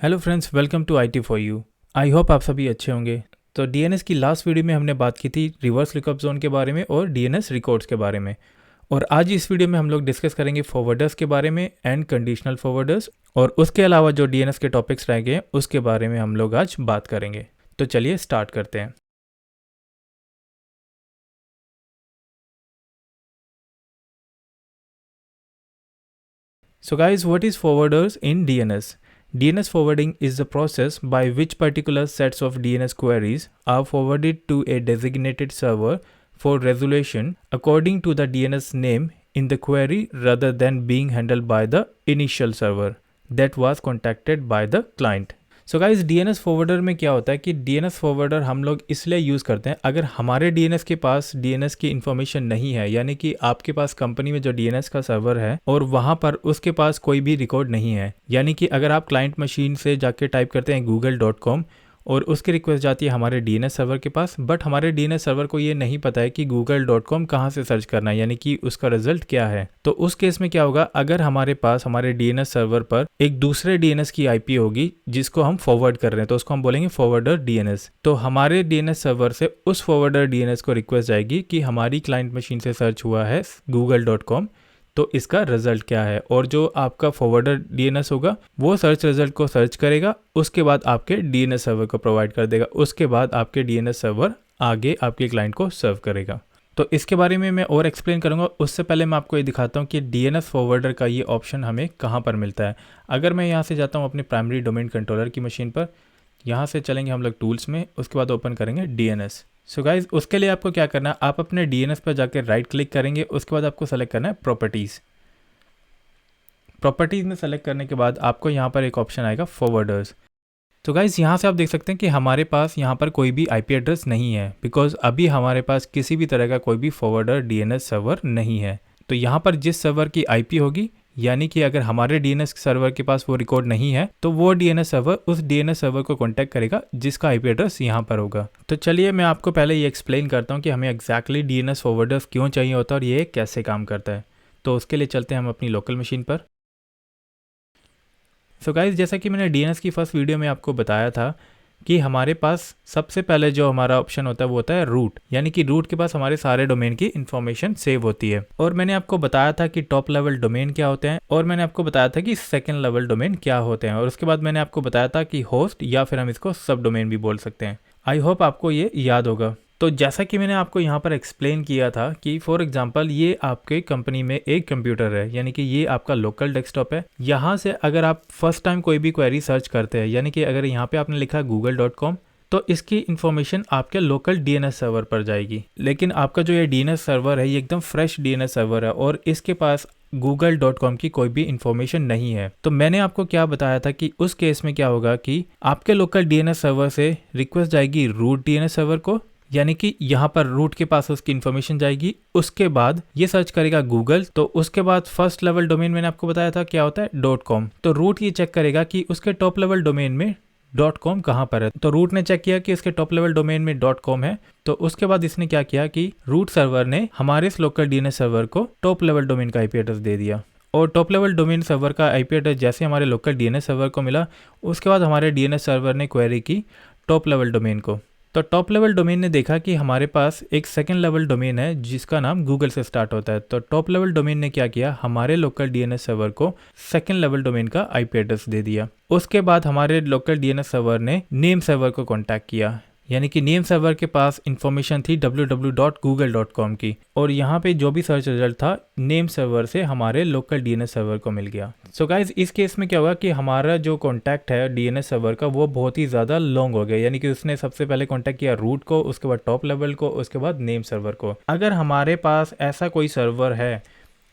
Hello friends, welcome to IT for you. I hope आप सभी अच्छे होंगे। तो DNS की लास्ट वीडियो में हमने बात की थी रिवर्स लुकअप जोन के बारे में और DNS रिकॉर्ड्स के बारे में। और आज इस वीडियो में हम लोग डिस्कस करेंगे फॉरवर्डर्स के बारे में एंड कंडीशनल फॉरवर्डर्स, और उसके अलावा जो DNS के टॉपिक्स रह गए हैं उसके बारे में हम लोग आज बात करेंगे। तो चलिए स्टार्ट करते हैं। So guys, what is forwarders in DNS? DNS forwarding is the process by which particular sets of DNS queries are forwarded to a designated server for resolution according to the DNS name in the query rather than being handled by the initial server that was contacted by the client. So guys, DNS forwarder में क्या होता है कि DNS forwarder हम लोग इसलिए use करते हैं अगर हमारे DNS के पास DNS की इन्फॉर्मेशन नहीं है, यानी कि आपके पास कंपनी में जो DNS का सर्वर है और वहाँ पर उसके पास कोई भी रिकॉर्ड नहीं है। यानी कि अगर आप क्लाइंट मशीन से जाके टाइप करते हैं google.com और उसकी रिक्वेस्ट जाती है हमारे DNS सर्वर के पास, बट हमारे DNS सर्वर को ये नहीं पता है कि google.com कहाँ से सर्च करना है, यानी कि उसका रिजल्ट क्या है। तो उस केस में क्या होगा, अगर हमारे पास हमारे DNS सर्वर पर एक दूसरे DNS की IP होगी जिसको हम फॉरवर्ड कर रहे हैं, तो उसको हम बोलेंगे फॉरवर्डर DNS। तो हमारे DNS सर्वर से उस फॉरवर्डर DNS को रिक्वेस्ट जाएगी कि हमारी क्लाइंट मशीन से सर्च हुआ है google.com, तो इसका रिजल्ट क्या है। और जो आपका फॉरवर्डर DNS होगा वो सर्च रिजल्ट को सर्च करेगा, उसके बाद आपके DNS सर्वर को प्रोवाइड कर देगा, उसके बाद आपके DNS सर्वर आगे आपके क्लाइंट को सर्व करेगा। तो इसके बारे में मैं और एक्सप्लेन करूंगा। उससे पहले मैं आपको ये दिखाता हूँ कि DNS फॉरवर्डर का ये ऑप्शन हमें कहाँ पर मिलता है। अगर मैं यहाँ से जाता हूँ अपने प्राइमरी डोमेन कंट्रोलर की मशीन पर, यहाँ से चलेंगे हम लोग टूल्स में, उसके बाद ओपन करेंगे DNS। सो गाइज, उसके लिए आपको क्या करना है, आप अपने DNS पर जाकर राइट क्लिक करेंगे, उसके बाद आपको सेलेक्ट करना है प्रॉपर्टीज़। प्रॉपर्टीज़ में सेलेक्ट करने के बाद आपको यहाँ पर एक ऑप्शन आएगा फॉरवर्डर्स। तो गाइज, यहाँ से आप देख सकते हैं कि हमारे पास यहाँ पर कोई भी IP एड्रेस नहीं है, बिकॉज अभी हमारे पास किसी भी तरह का कोई भी फॉरवर्डर DNS सर्वर नहीं है। तो यहाँ पर जिस सर्वर की IP होगी, यानी कि अगर हमारे DNS सर्वर के पास वो रिकॉर्ड नहीं है तो वो DNS सर्वर उस DNS सर्वर को कॉन्टैक्ट करेगा जिसका IP एड्रेस यहाँ पर होगा। तो चलिए मैं आपको पहले ये एक्सप्लेन करता हूँ कि हमें एग्जैक्टली DNS फॉरवर्डर्स क्यों चाहिए होता है और ये कैसे काम करता है। तो उसके लिए चलते हैं हम अपनी लोकल मशीन पर। सो गाइज, जैसा कि मैंने DNS की फर्स्ट वीडियो में आपको बताया था कि हमारे पास सबसे पहले जो हमारा ऑप्शन होता है वो होता है रूट, यानी कि रूट के पास हमारे सारे डोमेन की इन्फॉर्मेशन सेव होती है। और मैंने आपको बताया था कि टॉप लेवल डोमेन क्या होते हैं, और मैंने आपको बताया था कि सेकंड लेवल डोमेन क्या होते हैं, और उसके बाद मैंने आपको बताया था कि होस्ट या फिर हम इसको सब डोमेन भी बोल सकते हैं। आई होप आपको ये याद होगा। तो जैसा कि मैंने आपको यहाँ पर एक्सप्लेन किया था कि फॉर एग्जांपल ये आपके कंपनी में एक कंप्यूटर है, यानी कि ये आपका लोकल डेस्कटॉप है। यहाँ से अगर आप फर्स्ट टाइम कोई भी क्वेरी सर्च करते हैं, यानी कि अगर यहाँ पे आपने लिखा google.com, तो इसकी इन्फॉर्मेशन आपके लोकल DNS सर्वर पर जाएगी। लेकिन आपका जो ये DNS सर्वर है ये एकदम फ्रेश DNS सर्वर है और इसके पास google.com की कोई भी इंफॉर्मेशन नहीं है। तो मैंने आपको क्या बताया था कि उस केस में क्या होगा कि आपके लोकल DNS सर्वर से रिक्वेस्ट जाएगी रूट DNS सर्वर को, यानी कि यहाँ पर रूट के पास उसकी इन्फॉर्मेशन जाएगी, उसके बाद ये सर्च करेगा गूगल, तो उसके बाद फर्स्ट लेवल डोमेन मैंने आपको बताया था क्या होता है .com। तो रूट ये चेक करेगा कि उसके टॉप लेवल डोमेन में .com कहाँ पर है। तो रूट ने चेक किया कि इसके टॉप लेवल डोमेन में .com है, तो उसके बाद इसने क्या किया कि रूट सर्वर ने हमारे इस लोकल DNS सर्वर को टॉप लेवल डोमेन का IP एड्रेस दे दिया। और टॉप लेवल डोमेन सर्वर का IP एड्रेस जैसे हमारे लोकल DNS सर्वर को मिला, उसके बाद हमारे DNS सर्वर ने क्वेरी की टॉप लेवल डोमेन को। तो टॉप लेवल डोमेन ने देखा कि हमारे पास एक सेकंड लेवल डोमेन है जिसका नाम गूगल से स्टार्ट होता है। तो टॉप लेवल डोमेन ने क्या किया, हमारे लोकल DNS सर्वर को सेकंड लेवल डोमेन का IP एड्रेस दे दिया। उसके बाद हमारे लोकल DNS सर्वर ने नेम सर्वर को कांटेक्ट किया, यानी कि नेम सर्वर के पास इंफॉर्मेशन थी www.google.com की, और यहाँ पे जो भी सर्च रिजल्ट था नेम सर्वर से हमारे लोकल DNS सर्वर को मिल गया। सो गाइज, इस केस में क्या हुआ कि हमारा जो कॉन्टैक्ट है DNS सर्वर का वो बहुत ही ज़्यादा लॉन्ग हो गया, यानी कि उसने सबसे पहले कॉन्टैक्ट किया रूट को, उसके बाद टॉप लेवल को, उसके बाद नेम सर्वर को। अगर हमारे पास ऐसा कोई सर्वर है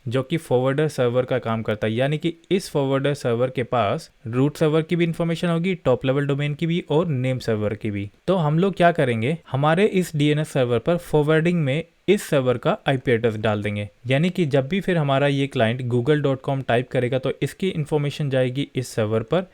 जो कि फॉरवर्डर सर्वर का काम करता है, यानी कि इस फॉरवर्डर सर्वर के पास रूट सर्वर की भी इंफॉर्मेशन होगी, टॉप लेवल डोमेन की भी और नेम सर्वर की भी, तो हम लोग क्या करेंगे, हमारे इस DNS सर्वर पर फॉरवर्डिंग में इस सर्वर का IP एड्रेस डाल देंगे। यानी कि जब भी फिर हमारा ये क्लाइंट google.com टाइप करेगा तो इसकी इंफॉर्मेशन जाएगी इस सर्वर पर,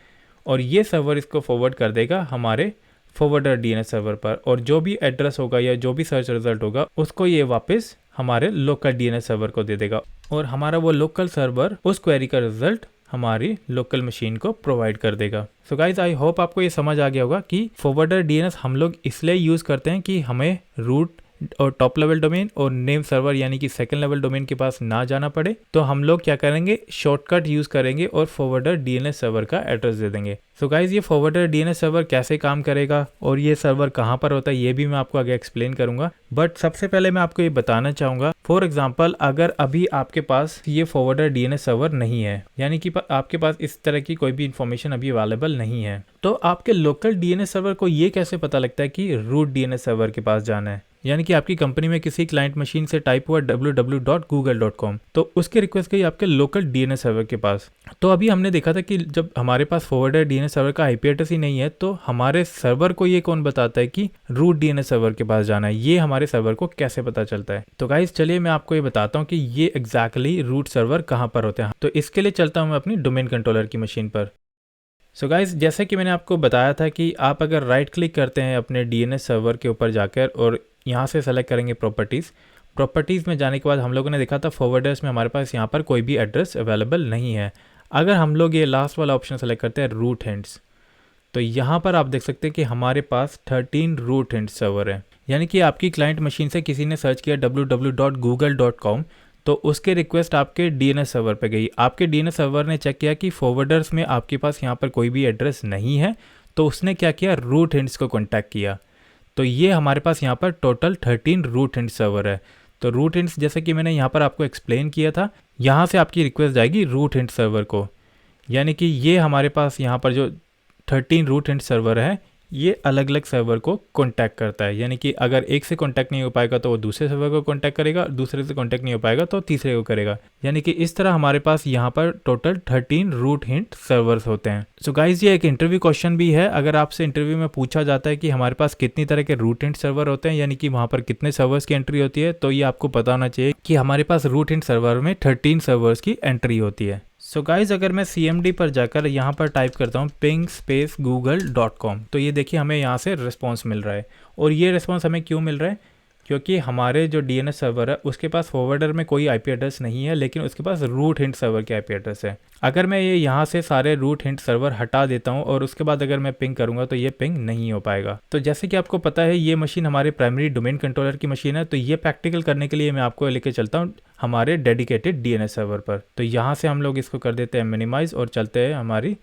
और ये सर्वर इसको फॉरवर्ड कर देगा हमारे फॉरवर्डर DNS सर्वर पर, और जो भी एड्रेस होगा या जो भी सर्च रिजल्ट होगा उसको ये वापस हमारे लोकल DNS सर्वर को दे देगा, और हमारा वो लोकल सर्वर उस क्वेरी का रिजल्ट हमारी लोकल मशीन को प्रोवाइड कर देगा। सो गाइज आई होप आपको ये समझ आ गया होगा कि फॉरवर्डर डीएनएस हम लोग इसलिए यूज़ करते हैं कि हमें रूट और टॉप लेवल डोमेन और नेम सर्वर यानी कि सेकंड लेवल डोमेन के पास ना जाना पड़े। तो हम लोग क्या करेंगे, शॉर्टकट यूज़ करेंगे और फॉरवर्डर डीएनएस सर्वर का एड्रेस दे देंगे। सो गाइज ये फॉरवर्डर डीएनएस सर्वर कैसे काम करेगा और ये सर्वर कहाँ पर होता है ये भी मैं आपको आगे एक्सप्लेन करूंगा। बट सबसे पहले मैं आपको ये बताना चाहूँगा, फॉर एग्जाम्पल अगर अभी आपके पास ये फॉरवर्डर डीएनएस सर्वर नहीं है, यानी कि आपके पास इस तरह की कोई भी इंफॉर्मेशन अभी अवेलेबल नहीं है, तो आपके लोकल डीएनएस सर्वर को ये कैसे पता लगता है कि रूट डीएनएस सर्वर के पास जाना है। यानी कि आपकी कंपनी में किसी क्लाइंट मशीन से टाइप हुआ www.google.com, तो उसकी रिक्वेस्ट गई आपके लोकल डीएनएस सर्वर के पास। तो अभी हमने देखा था कि जब हमारे पास फॉरवर्डर डीएनएस सर्वर का आईपी एड्रेस ही नहीं है, तो हमारे सर्वर को ये कौन बताता है कि रूट डीएनएस सर्वर के पास जाना है, ये हमारे सर्वर को कैसे पता चलता है। तो गाइस चलिए मैं आपको ये बताता हूँ कि ये एग्जैक्टली रूट सर्वर कहाँ पर होते हैं। तो इसके लिए चलता हूँ मैं अपनी डोमेन कंट्रोलर की मशीन पर। सो गाइस जैसे कि मैंने आपको बताया था कि आप अगर राइट क्लिक करते हैं अपने डीएनएस सर्वर के ऊपर जाकर और यहाँ से सेलेक्ट करेंगे प्रॉपर्टीज़ में जाने के बाद हम लोगों ने देखा था फॉरवर्डर्स में हमारे पास यहाँ पर कोई भी एड्रेस अवेलेबल नहीं है। अगर हम लोग ये लास्ट वाला ऑप्शन सेलेक्ट करते हैं रूट हिंट्स, तो यहाँ पर आप देख सकते हैं कि हमारे पास 13 रूट हिंट्स सर्वर है। यानी कि आपकी क्लाइंट मशीन से किसी ने सर्च किया www.google.com, तो उसके रिक्वेस्ट आपके डीएनएस सर्वर पे गई। आपके डीएनएस सर्वर ने चेक किया कि फॉरवर्डर्स में आपके पास यहाँ पर कोई भी एड्रेस नहीं है, तो उसने क्या किया, रूट हिंट्स को कॉन्टैक्ट किया। तो ये हमारे पास यहाँ पर टोटल 13 रूट हिंट्स सर्वर है। तो रूट हिंट्स जैसे कि मैंने यहाँ पर आपको एक्सप्लेन किया था, यहाँ से आपकी रिक्वेस्ट जाएगी रूट हिंट सर्वर को। यानी कि ये हमारे पास यहाँ पर जो 13 रूट हिंट सर्वर है ये अलग अलग सर्वर को कांटेक्ट करता है। यानी कि अगर एक से कांटेक्ट नहीं हो पाएगा तो वो दूसरे सर्वर को कांटेक्ट करेगा, दूसरे से कांटेक्ट नहीं हो पाएगा तो तीसरे को करेगा। यानी कि इस तरह हमारे पास यहाँ पर टोटल 13 रूट हिंट सर्वर्स होते हैं। सो गाइज ये एक इंटरव्यू क्वेश्चन भी है। अगर आपसे इंटरव्यू में पूछा जाता है कि हमारे पास कितनी तरह के रूट हिंट सर्वर होते हैं, यानी कि वहाँ पर कितने सर्वर्स की एंट्री होती है, तो ये आपको पता होना चाहिए कि हमारे पास रूट हिंट सर्वर में 13 सर्वर्स की एंट्री होती है। सो गाइज अगर मैं CMD पर जाकर यहाँ पर टाइप करता हूँ ping_google.com, तो ये देखिए हमें यहाँ से रिस्पॉन्स मिल रहा है। और ये रिस्पॉन्स हमें क्यों मिल रहा है, क्योंकि हमारे जो DNS सर्वर है उसके पास फॉरवर्डर में कोई IP एड्रेस नहीं है, लेकिन उसके पास रूट हिंट सर्वर के IP एड्रेस है। अगर मैं ये यहाँ से सारे रूट हिंट सर्वर हटा देता हूँ और उसके बाद अगर मैं पिंग करूँगा तो ये पिंग नहीं हो पाएगा। तो जैसे कि आपको पता है ये मशीन हमारे प्राइमरी डोमेन कंट्रोलर की मशीन है, तो ये प्रैक्टिकल करने के लिए मैं आपको लेके चलता हूँ हमारे डेडिकेटेड DNS सर्वर पर। तो यहाँ से हम लोग इसको कर देते हैं मिनिमाइज और चलते हैं हमारी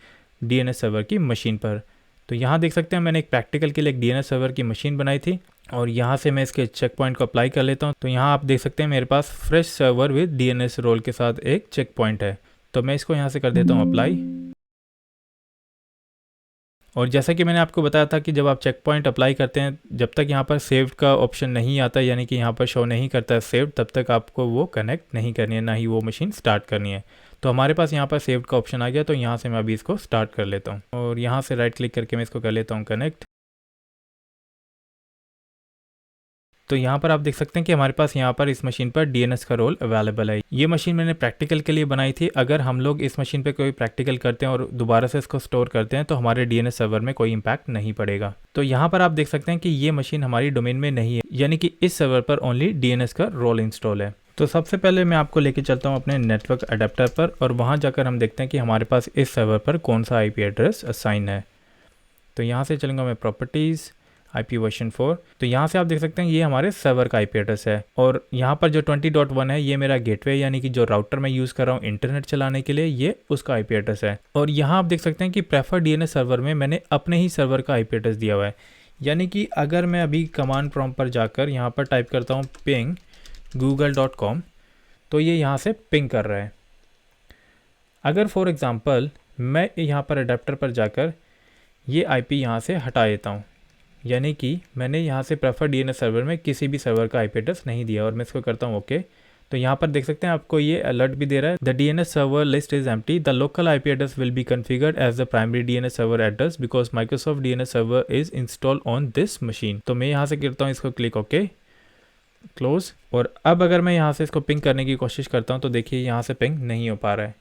DNS सर्वर की मशीन पर। तो यहाँ देख सकते हैं मैंने एक प्रैक्टिकल के लिए एक DNS सर्वर की मशीन बनाई थी और यहाँ से मैं इसके चेक पॉइंट को अप्लाई कर लेता हूँ। तो यहाँ आप देख सकते हैं मेरे पास fresh server with DNS role के साथ एक चेक पॉइंट है। तो मैं इसको यहाँ से कर देता हूँ अप्लाई। और जैसा कि मैंने आपको बताया था कि जब आप चेक पॉइंट अप्लाई करते हैं, जब तक यहाँ पर सेव्ड का ऑप्शन नहीं आता, यानी कि यहाँ पर शो नहीं करता है सेव्ड, तब तक आपको वो कनेक्ट नहीं करनी है, ना ही वो मशीन स्टार्ट करनी है। तो हमारे पास यहाँ पर सेव्ड का ऑप्शन आ गया, तो यहाँ से मैं अभी इसको स्टार्ट कर लेता हूँ और यहाँ से राइट क्लिक करके मैं इसको कर लेता हूँ कनेक्ट। तो यहाँ पर आप देख सकते हैं कि हमारे पास यहाँ पर इस मशीन पर DNS का रोल अवेलेबल है। ये मशीन मैंने प्रैक्टिकल के लिए बनाई थी। अगर हम लोग इस मशीन पे कोई प्रैक्टिकल करते हैं और दोबारा से इसको स्टोर करते हैं तो हमारे DNS सर्वर में कोई इम्पैक्ट नहीं पड़ेगा। तो यहाँ पर आप देख सकते हैं कि ये मशीन हमारी डोमेन में नहीं है, यानी कि इस सर्वर पर ओनली DNS का रोल इंस्टॉल है। तो सबसे पहले मैं आपको लेके चलता हूँ अपने नेटवर्क अडेप्टर पर और वहाँ जाकर हम देखते हैं कि हमारे पास इस सर्वर पर कौन सा IP एड्रेस असाइन है। तो यहाँ से चलूँगा मैं प्रॉपर्टीज़ IP वर्जन 4। तो यहाँ से आप देख सकते हैं ये हमारे सर्वर का IP एड्रेस है और यहाँ पर जो 20.1 है ये मेरा गेटवे, यानी कि जो राउटर मैं यूज़ कर रहा हूँ इंटरनेट चलाने के लिए, ये उसका IP एड्रेस है। और यहाँ आप देख सकते हैं कि प्रेफर DNS सर्वर में मैंने अपने ही सर्वर का IP एड्रेस दिया हुआ है। यानी कि अगर मैं अभी कमांड प्रॉम्प्ट पर जाकर यहाँ पर टाइप करता हूँ ping_google.com, तो ये यहाँ से पिंग कर रहा है। अगर फॉर एग्ज़ाम्पल मैं यहाँ पर अडेप्टर पर जाकर ये IP यहाँ से हटा देता हूँ, यानी कि मैंने यहाँ से प्रेफर DNS सर्वर में किसी भी सर्वर का IP एड्रेस नहीं दिया और मैं इसको करता हूँ ओके, तो यहाँ पर देख सकते हैं आपको ये अलर्ट भी दे रहा है, the DNS server list is empty, the local IP address will be configured as the primary DNS server address because Microsoft DNS server is install on this machine. तो मैं यहाँ से करता हूँ इसको क्लिक ओके, क्लोज। और अब अगर मैं यहाँ से इसको पिंग करने की कोशिश करता हूँ तो देखिए यहाँ से पिंग नहीं हो पा रहा है,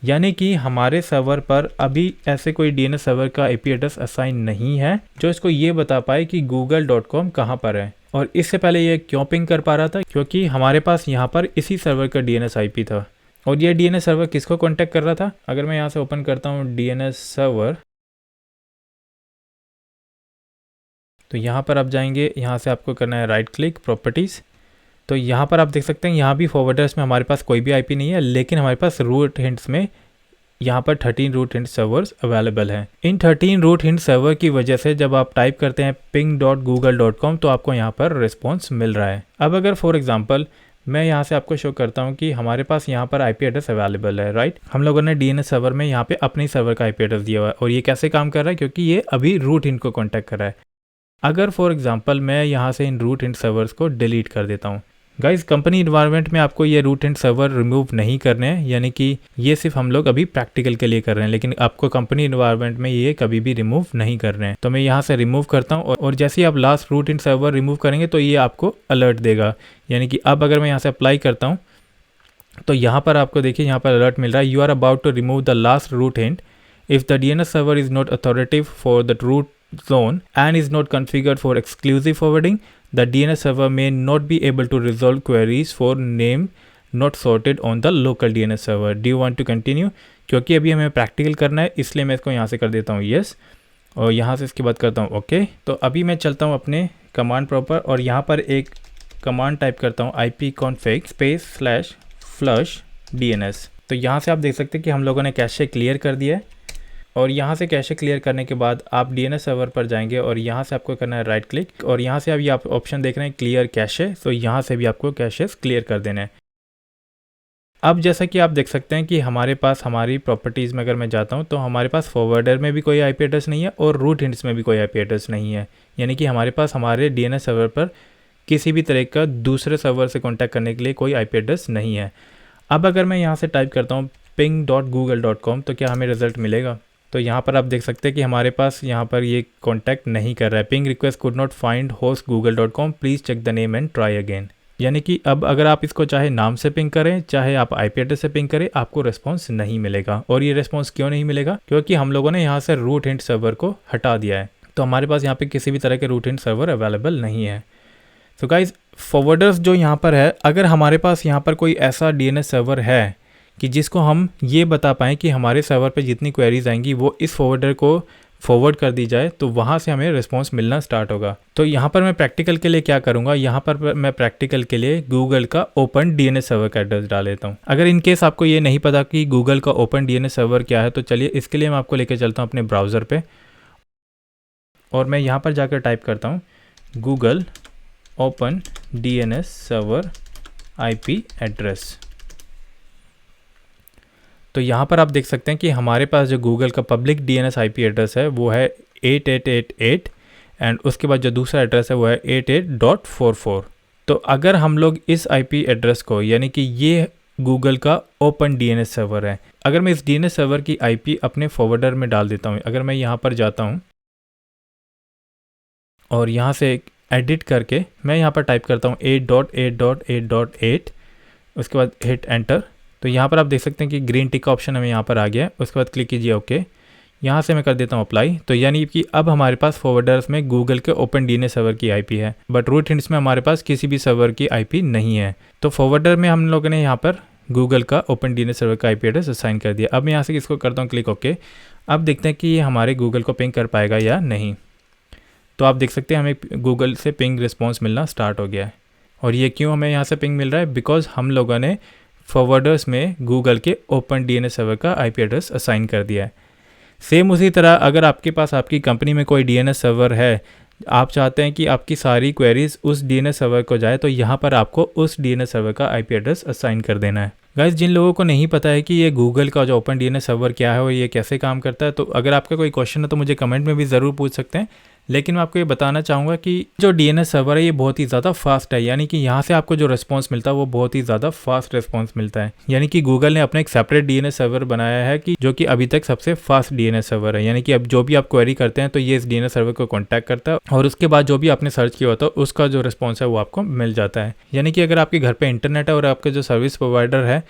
यानी कि हमारे सर्वर पर अभी ऐसे कोई DNS सर्वर का IP एड्रेस असाइन नहीं है जो इसको ये बता पाए कि google.com कहाँ पर है। और इससे पहले ये क्यों पिंग कर पा रहा था, क्योंकि हमारे पास यहाँ पर इसी सर्वर का DNS IP था और ये DNS सर्वर किसको कॉन्टैक्ट कर रहा था? अगर मैं यहाँ से ओपन करता हूँ DNS सर्वर, तो यहाँ पर आप जाएंगे, यहाँ से आपको करना है राइट क्लिक प्रॉपर्टीज़। तो यहाँ पर आप देख सकते हैं यहाँ भी फॉरवर्डर्स में हमारे पास कोई भी IP नहीं है, लेकिन हमारे पास रूट हिंट्स में यहाँ पर 13 रूट हिंट सर्वर्स अवेलेबल हैं। इन 13 रूट हिंट सर्वर की वजह से जब आप टाइप करते हैं ping.google.com तो आपको यहाँ पर रिस्पॉन्स मिल रहा है। अब अगर फॉर एग्जांपल मैं यहाँ से आपको शो करता हूँ कि हमारे पास यहाँ पर IP एड्रेस अवेलेबल है, राइट। हम लोगों ने DNS सर्वर में यहाँ पे अपने सर्वर का IP एड्रेस दिया हुआ है और ये कैसे काम कर रहा है, क्योंकि ये अभी रूट हिंट को कॉन्टैक्ट कर रहा है। अगर फॉर एग्जांपल मैं यहाँ से इन रूट हिंट सर्वर्स को डिलीट कर देता हूँ, गाइज कंपनी इन्वायरमेंट में आपको ये रूट हिंट सर्वर रिमूव नहीं करने हैं, यानी कि ये सिर्फ हम लोग अभी प्रैक्टिकल के लिए कर रहे हैं, लेकिन आपको कंपनी इन्वायरमेंट में ये कभी भी रिमूव नहीं करने हैं। तो मैं यहाँ से रिमूव करता हूँ और जैसे ही आप last root hint server remove करेंगे तो ये आपको अलर्ट देगा। यानी कि अब अगर मैं यहाँ से अप्लाई करता हूँ तो यहाँ पर आपको देखिए यहाँ पर अलर्ट मिल रहा है, you are about to remove the last root hint if the DNS server is not authoritative for the root zone and is not configured for exclusive forwarding, the DNS server may not be able to resolve queries for name not sorted on the local DNS server. Do you want to continue? क्योंकि अभी हमें practical करना है इसलिए मैं इसको यहाँ से कर देता हूँ yes, और यहाँ से इसके बाद करता हूँ ओके। तो अभी मैं चलता हूँ अपने कमांड प्रॉपर और यहाँ पर एक कमांड टाइप करता हूँ ipconfig /flush DNS। तो यहाँ से आप देख सकते हैं कि हम लोगों ने कैशे क्लियर कर दिया है और यहाँ से कैशे क्लियर करने के बाद आप DNS सर्वर पर जाएंगे और यहाँ से आपको करना है राइट क्लिक और यहाँ से अभी आप ऑप्शन देख रहे हैं क्लियर कैशे, तो यहाँ से भी आपको कैशेस क्लियर कर देने हैं। अब जैसा कि आप देख सकते हैं कि हमारे पास हमारी प्रॉपर्टीज़ में अगर मैं जाता हूँ तो हमारे पास फॉरवर्डर में भी कोई IP एड्रेस नहीं है और रूट हिंट्स में भी कोई IP एड्रेस नहीं है, यानी कि हमारे पास हमारे DNS सर्वर पर किसी भी तरह का दूसरे सर्वर से कॉन्टैक्ट करने के लिए कोई IP एड्रेस नहीं है। अब अगर मैं यहाँ से टाइप करता हूँ ping.google.com तो क्या हमें रिजल्ट मिलेगा? तो यहाँ पर आप देख सकते हैं कि हमारे पास यहाँ पर ये कॉन्टैक्ट नहीं कर रहा है, ping request could not find host google.com, please check the name and try again. यानी कि अब अगर आप इसको चाहे नाम से पिंग करें चाहे आप IP एड्रेस से पिंग करें, आपको रिस्पॉन्स नहीं मिलेगा। और ये रिस्पॉन्स क्यों नहीं मिलेगा? क्योंकि हम लोगों ने यहाँ से रूट हिंट सर्वर को हटा दिया है, तो हमारे पास यहाँ पे किसी भी तरह के रूट हिंट सर्वर अवेलेबल नहीं है। तो गाइज फॉरवर्डर्स जो यहाँ पर है, अगर हमारे पास यहाँ पर कोई ऐसा DNS सर्वर है कि जिसको हम ये बता पाएँ कि हमारे सर्वर पे जितनी क्वेरीज आएंगी वो इस फॉरवर्डर को फॉरवर्ड कर दी जाए, तो वहाँ से हमें रिस्पॉन्स मिलना स्टार्ट होगा। तो यहाँ पर मैं प्रैक्टिकल के लिए क्या करूँगा, यहाँ पर मैं प्रैक्टिकल के लिए गूगल का ओपन DNS सर्वर का एड्रेस डाल देता हूँ। अगर इन केस आपको ये नहीं पता कि गूगल का ओपन DNS सर्वर क्या है, तो चलिए इसके लिए मैं आपको लेकर चलता हूँ अपने ब्राउज़र पर और मैं यहाँ पर जाकर टाइप करता हूँ Google open DNS server IP address. तो यहाँ पर आप देख सकते हैं कि हमारे पास जो गूगल का पब्लिक DNS IP एड्रेस है वो है 8888 एंड उसके बाद जो दूसरा एड्रेस है वो है 88.44। तो अगर हम लोग इस IP एड्रेस को, यानी कि ये गूगल का ओपन DNS सर्वर है, अगर मैं इस DNS सर्वर की IP अपने फॉरवर्डर में डाल देता हूँ, अगर मैं यहाँ पर जाता हूँ और यहाँ से एडिट करके मैं यहाँ पर टाइप करता हूँ 8.8.8.8, उसके बाद हिट एंटर, तो यहाँ पर आप देख सकते हैं कि ग्रीन टिक का ऑप्शन हमें यहाँ पर आ गया है। उसके बाद क्लिक कीजिए ओके, यहाँ से मैं कर देता हूँ अप्लाई। तो यानी कि अब हमारे पास फॉरवर्डर्स में गूगल के ओपन DNS सर्वर की IP है, बट रूट हिंट्स में हमारे पास किसी भी सर्वर की IP नहीं है। तो फॉरवर्डर में हम लोगों ने यहाँ पर गूगल का ओपन DNS सर्वर का IP एड्रेस असाइन कर दिया। अब मैं यहाँ से इसको करता हूँ क्लिक ओके। अब देखते हैं कि ये हमारे गूगल को पिंग कर पाएगा या नहीं। तो आप देख सकते हैं हमें गूगल से पिंग रिस्पॉन्स मिलना स्टार्ट हो गया है। और ये क्यों हमें यहाँ से पिंग मिल रहा है? बिकॉज हम लोगों ने फॉरवर्डर्स में गूगल के ओपन DNS सर्वर का IP एड्रेस असाइन कर दिया है। सेम उसी तरह अगर आपके पास आपकी कंपनी में कोई DNS सर्वर है, आप चाहते हैं कि आपकी सारी क्वेरीज उस DNS सर्वर को जाए, तो यहाँ पर आपको उस DNS सर्वर का IP एड्रेस असाइन कर देना है। गाइस जिन लोगों को नहीं पता है कि ये गूगल का जो ओपन DNS सर्वर क्या है और ये कैसे काम करता है, तो अगर आपका कोई क्वेश्चन है तो मुझे कमेंट में भी ज़रूर पूछ सकते हैं। लेकिन मैं आपको ये बताना चाहूँगा कि जो DNS सर्वर है ये बहुत ही ज़्यादा फास्ट है, यानी कि यहाँ से आपको जो रिस्पॉन्स मिलता है वो बहुत ही ज़्यादा फास्ट रिस्पॉन्स मिलता है। यानी कि गूगल ने अपना एक सेपरेट DNS सर्वर बनाया है कि जो कि अभी तक सबसे फास्ट DNS सर्वर है। यानी कि अब जो भी आप क्वेरी करते हैं तो ये इस DNS सर्वर को कॉन्टैक्ट करता है और उसके बाद जो भी आपने सर्च किया होता है उसका जो रिस्पॉन्स है वो आपको मिल जाता है। यानी कि अगर आपके घर पर इंटरनेट है और आपके जो सर्विस प्रोवाइडर है,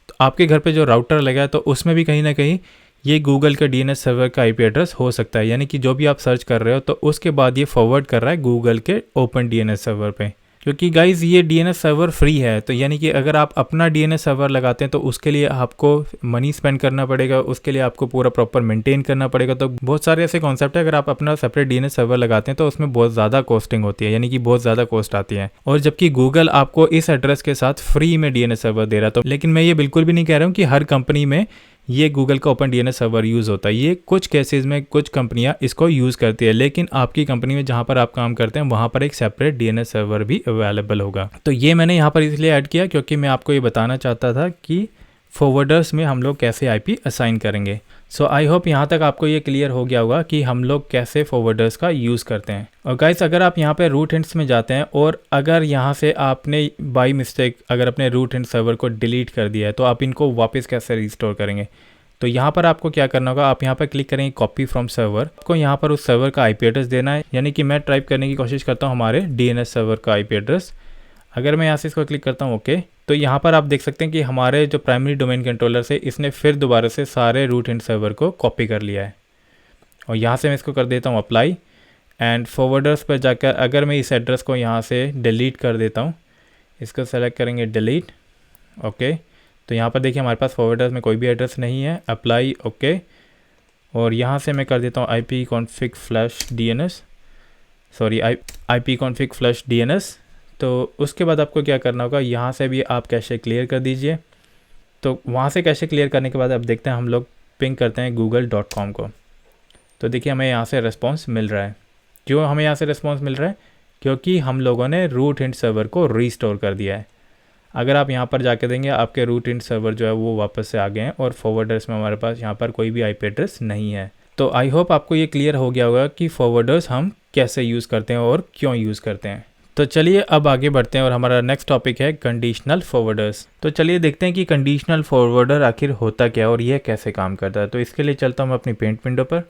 तो आपके घर पे जो राउटर लगा है तो उसमें भी कहीं ना कहीं ये गूगल का DNS सर्वर का IP एड्रेस हो सकता है। यानी कि जो भी आप सर्च कर रहे हो तो उसके बाद ये फॉरवर्ड कर रहा है गूगल के ओपन DNS सर्वर पे। क्योंकि गाइज़ ये डीएनएस सर्वर फ्री है, तो यानी कि अगर आप अपना डीएनएस सर्वर लगाते हैं तो उसके लिए आपको मनी स्पेंड करना पड़ेगा, उसके लिए आपको पूरा प्रॉपर मेंटेन करना पड़ेगा। तो बहुत सारे ऐसे कॉन्सेप्ट है, अगर आप अपना सेपरेट डीएनएस सर्वर लगाते हैं तो उसमें बहुत ज़्यादा कॉस्टिंग होती है, यानी कि बहुत ज़्यादा कॉस्ट आती है। और जबकि गूगल आपको इस एड्रेस के साथ फ्री में डीएनएस सर्वर दे रहा था। लेकिन मैं ये बिल्कुल भी नहीं कह रहा हूँ कि हर कंपनी में ये गूगल का ओपन डीएनएस सर्वर यूज़ होता है। ये कुछ केसेस में कुछ कंपनियां इसको यूज़ करती है, लेकिन आपकी कंपनी में जहां पर आप काम करते हैं वहां पर एक सेपरेट डीएनएस सर्वर भी अवेलेबल होगा। तो ये मैंने यहाँ पर इसलिए ऐड किया क्योंकि मैं आपको ये बताना चाहता था कि फॉरवर्डर्स में हम लोग कैसे आईपी असाइन करेंगे। सो आई होप यहाँ तक आपको ये क्लियर हो गया होगा कि हम लोग कैसे फॉरवर्डर्स का यूज़ करते हैं। और गाइस, अगर आप यहाँ पे रूट हिंट्स में जाते हैं और अगर यहाँ से आपने बाय मिस्टेक अगर अपने रूट हिंट सर्वर को डिलीट कर दिया है तो आप इनको वापस कैसे रिस्टोर करेंगे। तो यहाँ पर आपको क्या करना होगा, आप यहाँ पर क्लिक करेंगे कॉपी फ्रॉम सर्वर। आपको यहाँ पर उस सर्वर का आईपी एड्रेस देना है, यानी कि मैं टाइप करने की कोशिश करता हूँ हमारे डीएनएस सर्वर का आईपी एड्रेस। अगर मैं यहाँ से इसको क्लिक करता हूँ ओके, तो यहाँ पर आप देख सकते हैं कि हमारे जो प्राइमरी डोमेन कंट्रोलर से इसने फिर दोबारा से सारे रूट हिंट सर्वर को कॉपी कर लिया है। और यहाँ से मैं इसको कर देता हूँ अप्लाई एंड फॉरवर्डर्स पर जाकर अगर मैं इस एड्रेस को यहाँ से डिलीट कर देता हूँ, इसको सेलेक्ट करेंगे डिलीट ओके। तो यहाँ पर देखिए हमारे पास फॉरवर्डर्स में कोई भी एड्रेस नहीं है, अप्लाई ओके। और यहाँ से मैं कर देता हूँ IP config flash DNS, sorry IP config flash DNS। तो उसके बाद आपको क्या करना होगा, यहाँ से भी आप कैशे क्लियर कर दीजिए। तो वहाँ से कैशे क्लियर करने के बाद अब देखते हैं हम लोग पिंग करते हैं google.com को। तो देखिए हमें यहाँ से रिस्पॉन्स मिल रहा है। क्यों हमें यहाँ से रिस्पॉन्स मिल रहा है, क्योंकि हम लोगों ने रूट हिंट सर्वर को रीस्टोर कर दिया है। अगर आप यहाँ पर जाके देंगे आपके रूट हिंट सर्वर जो है वो वापस से आ गए हैं और फॉरवर्डर्स में हमारे पास यहाँ पर कोई भी आईपी एड्रेस नहीं है। तो आई होप आपको ये क्लियर हो गया होगा कि फॉरवर्डर्स हम कैसे यूज़ करते हैं और क्यों यूज़ करते हैं। तो चलिए अब आगे बढ़ते हैं और हमारा नेक्स्ट टॉपिक है कंडीशनल फॉरवर्डर्स। तो चलिए देखते हैं कि कंडीशनल फॉरवर्डर आखिर होता क्या है और यह कैसे काम करता है। तो इसके लिए चलता हूँ मैं अपनी पेंट विंडो पर।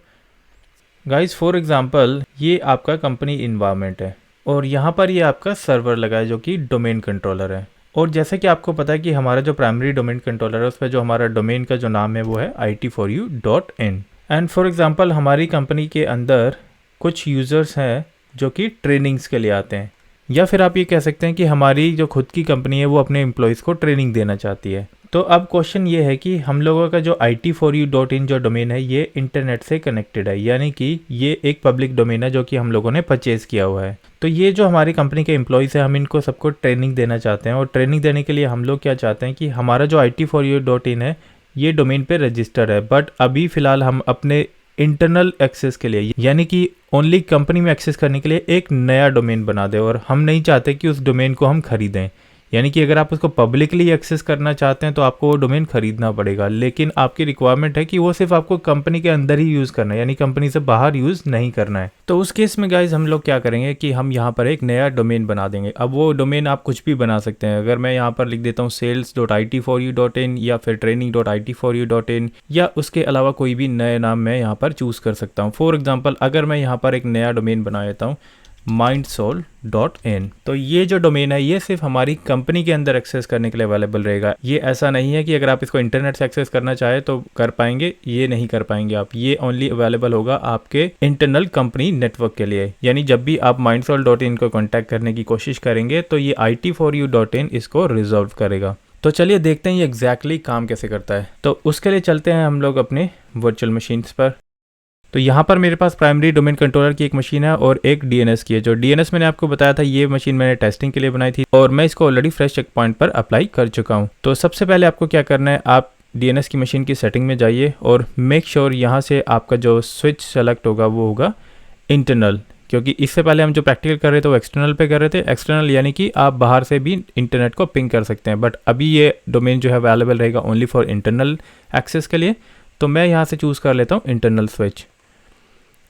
गाइस फॉर एग्जांपल ये आपका कंपनी इन्वायरमेंट है और यहाँ पर ये आपका सर्वर लगा है जो कि डोमेन कंट्रोलर है। और जैसे कि आपको पता है कि हमारा जो प्राइमरी डोमेन कंट्रोलर है उस पर जो हमारा डोमेन का जो नाम है वो है it4u.in। एंड फॉर एग्जांपल हमारी कंपनी के अंदर कुछ यूज़र्स हैं जो कि ट्रेनिंग्स के लिए आते हैं, या फिर आप ये कह सकते हैं कि हमारी जो खुद की कंपनी है वो अपने एम्प्लॉयज़ को ट्रेनिंग देना चाहती है। तो अब क्वेश्चन ये है कि हम लोगों का जो it4u.in जो डोमेन है ये इंटरनेट से कनेक्टेड है, यानी कि ये एक पब्लिक डोमेन है जो कि हम लोगों ने परचेज़ किया हुआ है। तो ये जो हमारी कंपनी के एम्प्लॉयज़ हैं हम इनको सबको ट्रेनिंग देना चाहते हैं और ट्रेनिंग देने के लिए हम लोग क्या चाहते हैं कि हमारा जो it4u.in है ये डोमेन पे रजिस्टर है, बट अभी फ़िलहाल हम अपने इंटरनल एक्सेस के लिए यानी कि ओनली कंपनी में एक्सेस करने के लिए एक नया डोमेन बना दें और हम नहीं चाहते कि उस डोमेन को हम खरीदें। यानी कि अगर आप उसको पब्लिकली एक्सेस करना चाहते हैं तो आपको वो डोमेन खरीदना पड़ेगा, लेकिन आपकी रिक्वायरमेंट है कि वो सिर्फ आपको कंपनी के अंदर ही यूज़ करना है, यानी कंपनी से बाहर यूज़ नहीं करना है। तो उस केस में गाइज हम लोग क्या करेंगे कि हम यहाँ पर एक नया डोमेन बना देंगे। अब वो डोमेन आप कुछ भी बना सकते हैं। अगर मैं यहाँ पर लिख देता हूँ sales.it4u.in या फिर training.it4u.in या उसके अलावा कोई भी नए नाम मैं यहाँ पर चूज़ कर सकता हूँ। फॉर एग्जाम्पल अगर मैं यहाँ पर एक नया डोमेन बना लेता हूँ mindsoul.in, तो ये जो डोमेन है ये सिर्फ हमारी कंपनी के अंदर एक्सेस करने के लिए अवेलेबल रहेगा। ये ऐसा नहीं है कि अगर आप इसको इंटरनेट से एक्सेस करना चाहे तो कर पाएंगे, ये नहीं कर पाएंगे आप। ये ओनली अवेलेबल होगा आपके इंटरनल कंपनी नेटवर्क के लिए। यानी जब भी आप mindsoul.in को कॉन्टैक्ट करने की कोशिश करेंगे तो ये it4u.in इसको रिजॉल्व करेगा। तो चलिए देखते हैं ये एग्जैक्टली काम कैसे करता है। तो उसके लिए चलते हैं हम लोग अपने वर्चुअल मशीन्स पर। तो यहाँ पर मेरे पास प्राइमरी डोमेन कंट्रोलर की एक मशीन है और एक डीएनएस की है। जो डीएनएस मैंने आपको बताया था ये मशीन मैंने टेस्टिंग के लिए बनाई थी और मैं इसको ऑलरेडी फ्रेश चेक पॉइंट पर अप्लाई कर चुका हूँ। तो सबसे पहले आपको क्या करना है, आप डीएनएस की मशीन की सेटिंग में जाइए और मेक श्योर यहाँ से आपका जो स्विच सेलेक्ट होगा वो होगा इंटरनल, क्योंकि इससे पहले हम जो प्रैक्टिकल कर रहे थे वो एक्सटर्नल पे कर रहे थे। एक्सटर्नल यानी कि आप बाहर से भी इंटरनेट को पिंग कर सकते हैं, बट अभी ये डोमेन जो है अवेलेबल रहेगा ओनली फॉर इंटरनल एक्सेस के लिए। तो मैं यहाँ से चूज़ कर लेता हूँ इंटरनल स्विच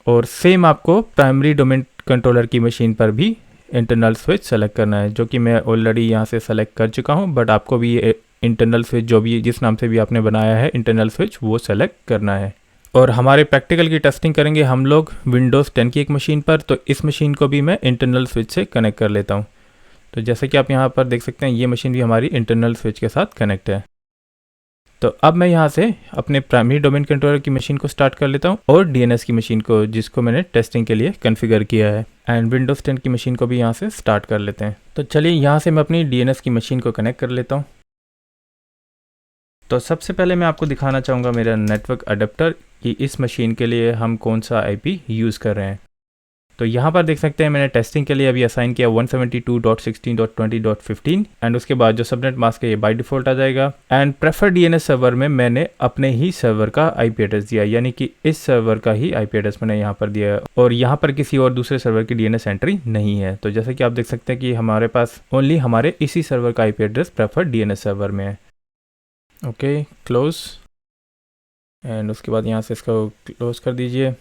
और सेम आपको प्राइमरी डोमेन कंट्रोलर की मशीन पर भी इंटरनल स्विच सेलेक्ट करना है, जो कि मैं ऑलरेडी यहाँ से सेलेक्ट कर चुका हूँ। बट आपको भी ये इंटरनल स्विच जो भी जिस नाम से भी आपने बनाया है इंटरनल स्विच वो सेलेक्ट करना है। और हमारे प्रैक्टिकल की टेस्टिंग करेंगे हम लोग विंडोज़ 10 की एक मशीन पर। तो इस मशीन को भी मैं इंटरनल स्विच से कनेक्ट कर लेता हूँ। तो जैसे कि आप यहाँ पर देख सकते हैं ये मशीन भी हमारी इंटरनल स्विच के साथ कनेक्ट है। तो अब मैं यहाँ से अपने प्राइमरी डोमेन कंट्रोलर की मशीन को स्टार्ट कर लेता हूँ और डीएनएस की मशीन को, जिसको मैंने टेस्टिंग के लिए कॉन्फ़िगर किया है, एंड विंडोज़ 10 की मशीन को भी यहाँ से स्टार्ट कर लेते हैं। तो चलिए यहाँ से मैं अपनी डीएनएस की मशीन को कनेक्ट कर लेता हूँ। तो सबसे पहले मैं आपको दिखाना चाहूँगा मेरा नेटवर्क अडेप्टर कि इस मशीन के लिए हम कौन सा आईपी यूज़ कर रहे हैं। तो यहाँ पर देख सकते हैं मैंने टेस्टिंग के लिए अभी असाइन किया 172.16.20.15 एंड उसके बाद जो सबनेट मास्क है ये बाय डिफ़ॉल्ट आ जाएगा। एंड प्रेफर डीएनएस सर्वर में मैंने अपने ही सर्वर का आईपी एड्रेस दिया, यानी कि इस सर्वर का ही आईपी एड्रेस मैंने यहाँ पर दिया है और यहाँ पर किसी और दूसरे सर्वर की डीएनएस एंट्री नहीं है। तो जैसे कि आप देख सकते हैं कि हमारे पास ओनली हमारे इसी सर्वर का IP address prefer DNS server में है। ओके, क्लोज, एंड उसके बाद यहाँ से इसको क्लोज कर दीजिए।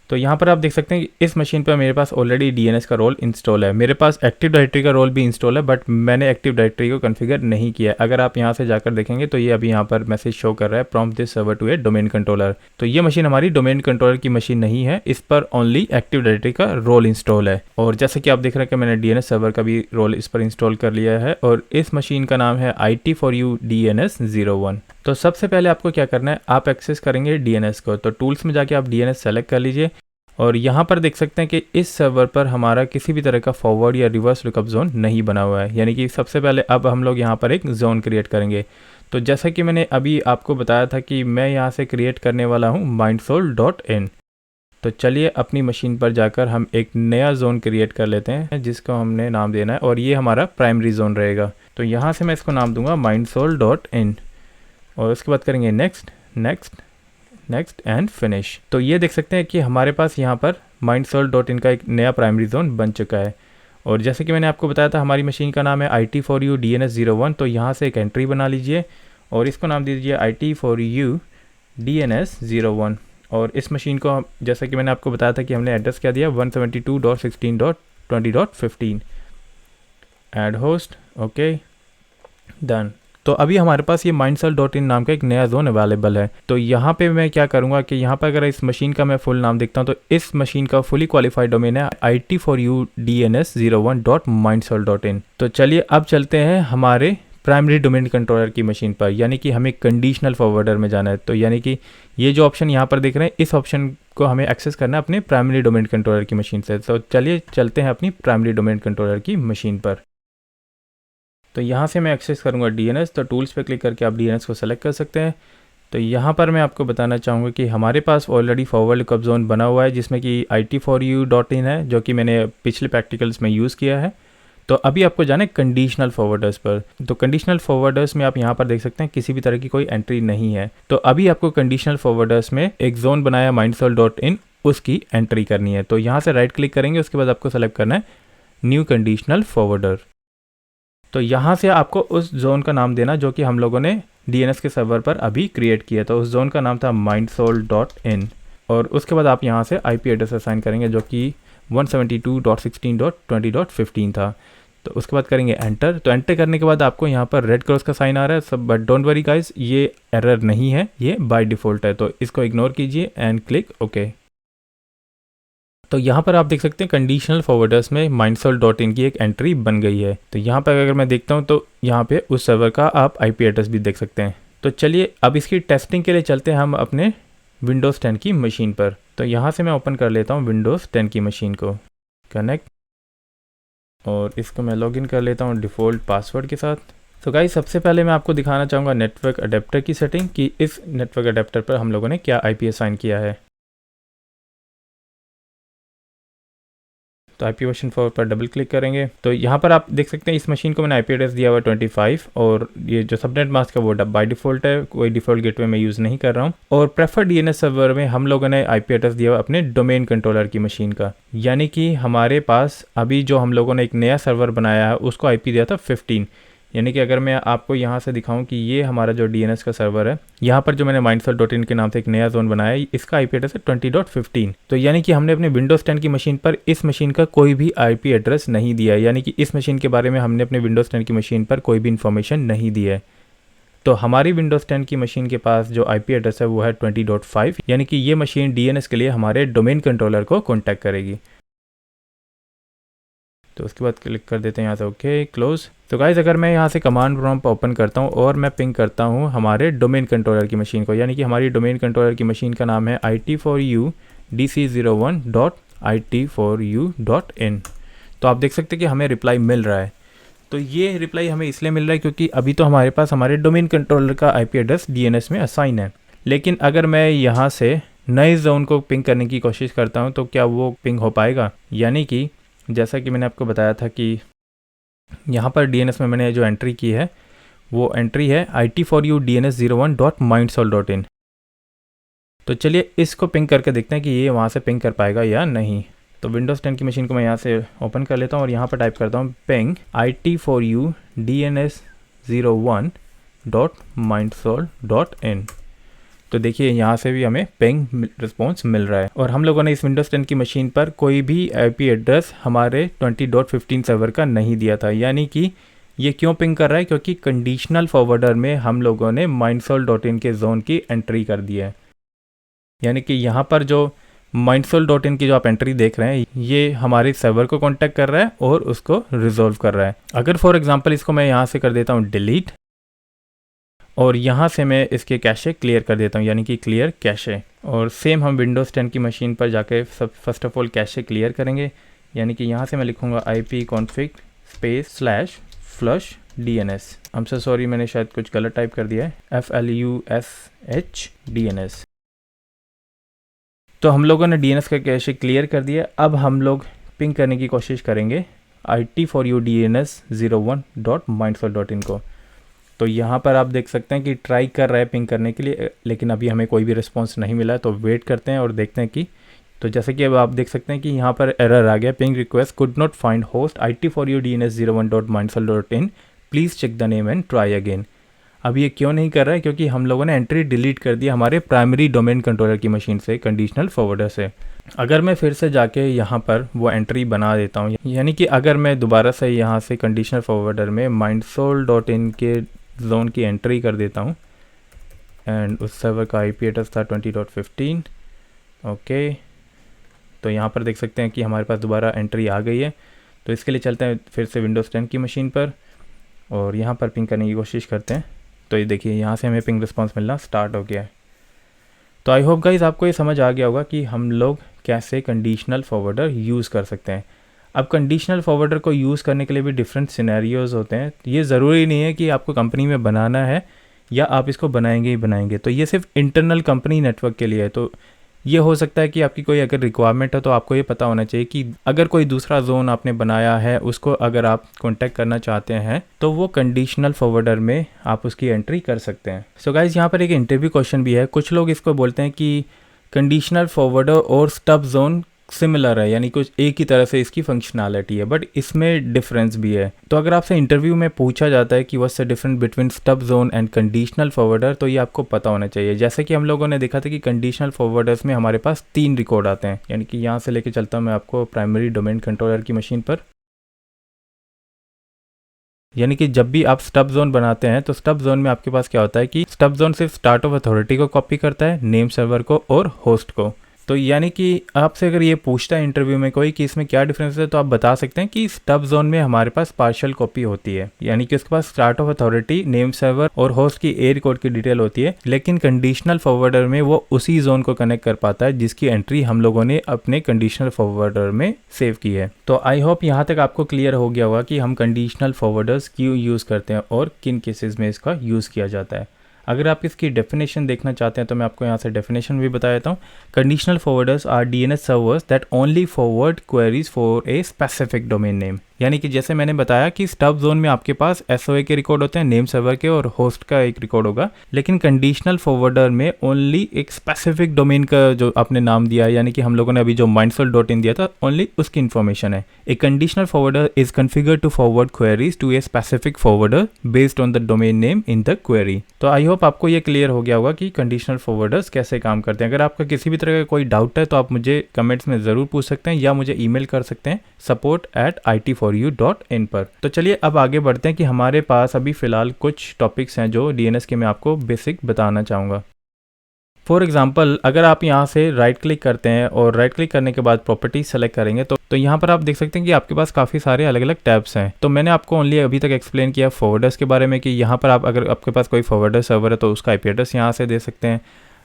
तो यहाँ पर आप देख सकते हैं कि इस मशीन पर मेरे पास ऑलरेडी डीएनएस का रोल इंस्टॉल है। मेरे पास एक्टिव डायरेक्टरी का रोल भी इंस्टॉल है, बट मैंने एक्टिव डायरेक्टरी को कॉन्फ़िगर नहीं किया है। अगर आप यहाँ से जाकर देखेंगे तो ये अभी यहाँ पर मैसेज शो कर रहा है, prompt this server to a domain controller. तो ये मशीन हमारी डोमेन कंट्रोलर की मशीन नहीं है, इस पर ओनली एक्टिव डायरेक्टरी का रोल इंस्टॉल है। और जैसे कि आप देख रहे हैं कि मैंने डीएनएस सर्वर का भी रोल इस पर इंस्टॉल कर लिया है और इस मशीन का नाम है IT4U DNS01। तो सबसे पहले आपको क्या करना है, आप एक्सेस करेंगे डीएनएस को। तो टूल्स में जाके आप डीएनएस सेलेक्ट कर लीजिए और यहाँ पर देख सकते हैं कि इस सर्वर पर हमारा किसी भी तरह का फॉरवर्ड या रिवर्स लुकअप जोन नहीं बना हुआ है, यानी कि सबसे पहले अब हम लोग यहाँ पर एक जोन क्रिएट करेंगे। तो जैसा कि मैंने अभी आपको बताया था कि मैं यहाँ से क्रिएट करने वाला हूँ mindsoul.in। तो चलिए अपनी मशीन पर जाकर हम एक नया जोन क्रिएट कर लेते हैं जिसको हमने नाम देना है और ये हमारा प्राइमरी जोन रहेगा। तो यहाँ से मैं इसको नाम दूंगा mindsoul.in और उसके बाद करेंगे next next next and finish. तो ये देख सकते हैं कि हमारे पास यहाँ पर mindsoul.in का एक नया प्राइमरी जोन बन चुका है। और जैसे कि मैंने आपको बताया था हमारी मशीन का नाम है IT4U DNS01। तो यहाँ से एक एंट्री बना लीजिए और इसको नाम दीजिए IT4U DNS01। और इस मशीन को जैसा कि मैंने आपको बताया था कि हमने एड्रेस क्या दिया 172.16.20.15 ऐड होस्ट। Okay, done. तो अभी हमारे पास ये mindsoul.in नाम का एक नया जोन अवेलेबल है। तो यहाँ पे मैं क्या करूँगा कि यहाँ पर अगर इस मशीन का मैं फुल नाम देखता हूँ तो इस मशीन का फुली क्वालिफाइड डोमेन है IT4U DNS01.mindsoul.in। तो चलिए अब चलते हैं हमारे प्राइमरी डोमेन कंट्रोलर की मशीन पर, यानी कि हमें कंडीशनल फॉरवर्डर में जाना है। तो यानी कि ये जो ऑप्शन यहाँ पर देख रहे हैं इस ऑप्शन को हमें एक्सेस करना है अपने प्राइमरी डोमेन कंट्रोलर की मशीन से। तो चलिए चलते हैं अपनी प्राइमरी डोमेन कंट्रोलर की मशीन पर। तो यहाँ से मैं एक्सेस करूँगा डीएनएस। तो टूल्स पे क्लिक करके आप डीएनएस को सेलेक्ट कर सकते हैं। तो यहाँ पर मैं आपको बताना चाहूँगा कि हमारे पास ऑलरेडी फॉरवर्ड लुकअप जोन बना हुआ है जिसमें कि IT4U.in है, जो कि मैंने पिछले प्रैक्टिकल्स में यूज़ किया है। तो अभी आपको जाना है कंडीशनल फॉरवर्डर्स पर। तो कंडीशनल फॉरवर्डर्स में आप यहाँ पर देख सकते हैं किसी भी तरह की कोई एंट्री नहीं है। तो अभी आपको कंडीशनल फॉरवर्डर्स में एक जोन बनाया mindsoul.in, उसकी एंट्री करनी है। तो यहाँ से राइट क्लिक करेंगे, उसके बाद आपको सेलेक्ट करना है न्यू कंडीशनल फॉरवर्डर। तो यहाँ से आपको उस जोन का नाम देना जो कि हम लोगों ने डीएनएस के सर्वर पर अभी क्रिएट किया। तो उस जोन का नाम था mindsoul.in और उसके बाद आप यहाँ से आईपी एड्रेस असाइन करेंगे जो कि 172.16.20.15 था। तो उसके बाद करेंगे एंटर। तो एंटर करने के बाद आपको यहाँ पर रेड क्रॉस का साइन आ रहा है सब, बट डोंट वरी गाइस, ये एरर नहीं है, ये बाय डिफ़ॉल्ट है। तो इसको इग्नोर कीजिए एंड क्लिक ओके। तो यहाँ पर आप देख सकते हैं कंडीशनल फॉरवर्डर्स में mindsoul.in की एक एंट्री बन गई है। तो यहाँ पर अगर मैं देखता हूँ तो यहाँ पे उस सर्वर का आप आईपी एड्रेस भी देख सकते हैं। तो चलिए अब इसकी टेस्टिंग के लिए चलते हैं हम अपने विंडोज़ 10 की मशीन पर। तो यहाँ से मैं ओपन कर लेता हूँ विंडोज़ 10 की मशीन को, कनेक्ट, और इसको मैं लॉगिन कर लेता हूँ डिफ़ॉल्ट पासवर्ड के साथ। तो गाइस सबसे पहले मैं आपको दिखाना चाहूँगा नेटवर्क अडेप्टर की सेटिंग कि इस नेटवर्क अडेप्टर पर हम लोगों ने क्या आईपी असाइन किया है। तो IP वर्जन 4 पर डबल क्लिक करेंगे तो यहाँ पर आप देख सकते हैं इस मशीन को मैंने IP एड्रेस दिया हुआ 25 और ये जो सबनेट मास्क है वो बाय डिफ़ॉल्ट है, कोई डिफ़ॉल्ट गेटवे मैं यूज़ नहीं कर रहा हूँ। और प्रेफर डीएनएस सर्वर में हम लोगों ने IP एड्रेस दिया हुआ अपने डोमेन कंट्रोलर की मशीन का, यानी कि हमारे पास अभी जो हम लोगों ने एक नया सर्वर बनाया है उसको IP दिया था 15। यानी कि अगर मैं आपको यहाँ से दिखाऊं कि ये हमारा जो DNS का सर्वर है, यहाँ पर जो मैंने mindsoul.in के नाम से एक नया जोन बनाया है, इसका IP एड्रेस है 20.15। तो यानी कि हमने अपने विंडोज़ 10 की मशीन पर इस मशीन का कोई भी IP एड्रेस नहीं दिया है, यानी कि इस मशीन के बारे में हमने अपने विंडोज़ 10 की मशीन पर कोई भी इन्फॉर्मेशन नहीं दी है। तो हमारी विंडोज़ 10 की मशीन के पास जो IP एड्रेस है वो है 20.5, यानी कि ये मशीन DNS के लिए हमारे डोमेन कंट्रोलर को कॉन्टैक्ट करेगी। तो उसके बाद क्लिक कर देते हैं यहाँ से ओके क्लोज। तो गाइज अगर मैं यहाँ से कमांड प्रॉम्प्ट ओपन करता हूँ और मैं पिंग करता हूँ हमारे डोमेन कंट्रोलर की मशीन को, यानी कि हमारी डोमेन कंट्रोलर की मशीन का नाम है IT4U DC01.IT4U.in। तो आप देख सकते हैं कि हमें रिप्लाई मिल रहा है। तो ये रिप्लाई हमें इसलिए मिल रहा है क्योंकि अभी तो हमारे पास हमारे डोमेन कंट्रोलर का IP एड्रेस DNS में असाइन है। लेकिन अगर मैं यहाँ से नए जोन को पिंग करने की कोशिश करता हूँ तो क्या वो पिंग हो पाएगा? यानी कि जैसा कि मैंने आपको बताया था कि यहाँ पर DNS में मैंने जो एंट्री की है वो एंट्री है IT4U DNS01.mindsoul.in। तो चलिए इसको पिंग करके देखते हैं कि ये वहाँ से पिंग कर पाएगा या नहीं। तो Windows 10 की मशीन को मैं यहाँ से ओपन कर लेता हूँ और यहाँ पर टाइप करता हूँ पिंग IT4U DNS01.mindsoul.in। तो देखिए यहाँ से भी हमें पिंग रिस्पॉन्स मिल रहा है। और हम लोगों ने इस Windows 10 की मशीन पर कोई भी IP एड्रेस हमारे 20.15 सर्वर का नहीं दिया था। यानी कि ये क्यों पिंग कर रहा है? क्योंकि कंडीशनल फॉरवर्डर में हम लोगों ने mindsoul.in के जोन की एंट्री कर दी है। यानी कि यहाँ पर जो mindsoul.in की जो आप एंट्री देख रहे हैं ये हमारे सर्वर को कॉन्टैक्ट कर रहा है और उसको रिजोल्व कर रहा है। अगर फॉर एग्जांपल इसको मैं यहाँ से कर देता हूँ डिलीट और यहाँ से मैं इसके कैशे क्लियर कर देता हूँ, यानी कि क्लियर कैशे। और सेम हम Windows 10 की मशीन पर जाके सब first of all cache clear करेंगे। यानी कि यहाँ से मैं लिखूँगा ipconfig /flush DNS। I am so sorry, मैंने शायद कुछ गलत टाइप कर दिया है, FLUSH DNS। तो हम लोगों ने DNS का कैशे क्लियर कर दिया। अब हम लोग पिंग करने की कोशिश करेंगे IT4U DNS01.mindsoul.in को। तो यहाँ पर आप देख सकते हैं कि ट्राई कर रहा है पिंग करने के लिए, लेकिन अभी हमें कोई भी रिस्पांस नहीं मिला। तो वेट करते हैं और देखते हैं कि, तो जैसे कि अब आप देख सकते हैं कि यहाँ पर एरर आ गया, ping request could not find host IT4U DNS01.mindsoul.in, please check the name and try again. अब ये क्यों नहीं कर रहा है? क्योंकि हम लोगों ने एंट्री डिलीट कर दी हमारे प्राइमरी डोमेन कंट्रोलर की मशीन से, कंडीशनल फॉरवर्डर से। अगर मैं फिर से जाके यहाँ पर वो एंट्री बना देता हूँ, यानी कि अगर मैं दोबारा से यहाँ से कंडीशनल फॉरवर्डर में mindsoul.in के जोन की एंट्री कर देता हूँ एंड उस सर्वर का IP एड्रेस था 20.15। ओके, तो यहाँ पर देख सकते हैं कि हमारे पास दोबारा एंट्री आ गई है। तो इसके लिए चलते हैं फिर से Windows 10 की मशीन पर और यहाँ पर पिंग करने की कोशिश करते हैं। तो ये देखिए यहाँ से हमें पिंग रिस्पॉन्स मिलना स्टार्ट हो गया है। तो आई होप गाइज आपको ये समझ आ गया होगा कि हम लोग कैसे कंडीशनल फॉरवर्डर यूज़ कर सकते हैं। अब कंडीशनल फॉरवर्डर को यूज़ करने के लिए भी डिफरेंट सिनेरियोज़ होते हैं। ये ज़रूरी नहीं है कि आपको कंपनी में बनाना है या आप इसको बनाएंगे ही बनाएंगे। तो ये सिर्फ इंटरनल कंपनी नेटवर्क के लिए है। तो ये हो सकता है कि आपकी कोई अगर रिक्वायरमेंट है तो आपको ये पता होना चाहिए कि अगर कोई दूसरा जोन आपने बनाया है उसको अगर आप कॉन्टैक्ट करना चाहते हैं तो वो कंडीशनल फॉरवर्डर में आप उसकी एंट्री कर सकते हैं। सो गाइज यहाँ पर एक इंटरव्यू क्वेश्चन भी है। कुछ लोग इसको बोलते हैं कि कंडीशनल फॉरवर्डर और स्टब जोन सिमिलर है, यानी कुछ एक ही तरह से इसकी फंक्शनैलिटी है, बट इसमें डिफरेंस भी है। तो अगर आपसे इंटरव्यू में पूछा जाता है कि what's the difference between stub zone and conditional forwarder, तो ये आपको पता होना चाहिए। जैसे कि हम लोगों ने देखा था कि कंडीशनल फॉरवर्डर्स में हमारे पास 3 रिकॉर्ड आते हैं, यानी कि यहाँ से लेके चलता हूँ मैं आपको प्राइमरी डोमेन कंट्रोलर की मशीन पर। यानी कि जब भी आप स्टब जोन बनाते हैं तो स्टब जोन में आपके पास क्या होता है कि स्टब जोन सिर्फ स्टार्ट ऑफ अथॉरिटी को कॉपी करता है, नेम सर्वर को और होस्ट को। तो यानी कि आपसे अगर ये पूछता है इंटरव्यू में कोई कि इसमें क्या डिफरेंस है, तो आप बता सकते हैं कि स्टब जोन में हमारे पास पार्शियल कॉपी होती है, यानी कि उसके पास start of authority, name server और होस्ट की ए रिकॉर्ड की डिटेल होती है। लेकिन कंडीशनल फॉरवर्डर में वो उसी जोन को कनेक्ट कर पाता है जिसकी एंट्री हम लोगों ने अपने कंडीशनल फॉरवर्डर में सेव की है। तो आई होप यहाँ तक आपको क्लियर हो गया होगा कि हम कंडीशनल फॉरवर्डर्स क्यों यूज़ करते हैं और किन केसेस में इसका यूज़ किया जाता है। अगर आप इसकी डेफिनेशन देखना चाहते हैं तो मैं आपको यहाँ से डेफिनेशन भी बता देता हूँ। Conditional forwarders are DNS servers that only forward queries for a specific domain name. यानी कि जैसे मैंने बताया कि स्टब जोन में आपके पास SOA के रिकॉर्ड होते हैं, नेम सर्वर के और होस्ट का एक रिकॉर्ड होगा, लेकिन कंडीशनल फॉरवर्डर में ओनली एक स्पेसिफिक डोमेन का जो आपने नाम दिया है, यानी कि हम लोगों ने अभी जो mindsoul.in दिया था, ओनली उसकी इन्फॉर्मेशन है। A conditional forwarder is configured to forward queries to a specific forwarder based on the domain name in the query. तो आई होप आपको ये क्लियर हो गया होगा कि कंडीशनल फॉरवर्डर्स कैसे काम करते हैं। अगर आपका किसी भी तरह का कोई डाउट है तो आप मुझे कमेंट्स में ज़रूर पूछ सकते हैं या मुझे ईमेल कर सकते हैं support@it4u.in पर। तो चलिए अब आगे बढ़ते हैं कि हमारे पास अभी फ़िलहाल कुछ टॉपिक्स हैं जो DNS के मैं आपको बेसिक बताना चाहूँगा। फॉर एग्जांपल अगर आप यहाँ से राइट क्लिक करते हैं और राइट क्लिक करने के बाद प्रॉपर्टी सेलेक्ट करेंगे तो यहाँ पर आप देख सकते हैं कि आपके पास काफ़ी सारे अलग अलग टैब्स हैं। तो मैंने आपको ओनली अभी तक एक्सप्लेन किया फॉरवर्डर्स के बारे में कि यहाँ पर आप अगर आपके पास कोई फॉरवर्डर सर्वर है तो उसका IP एड्रेस यहाँ से दे सकते हैं।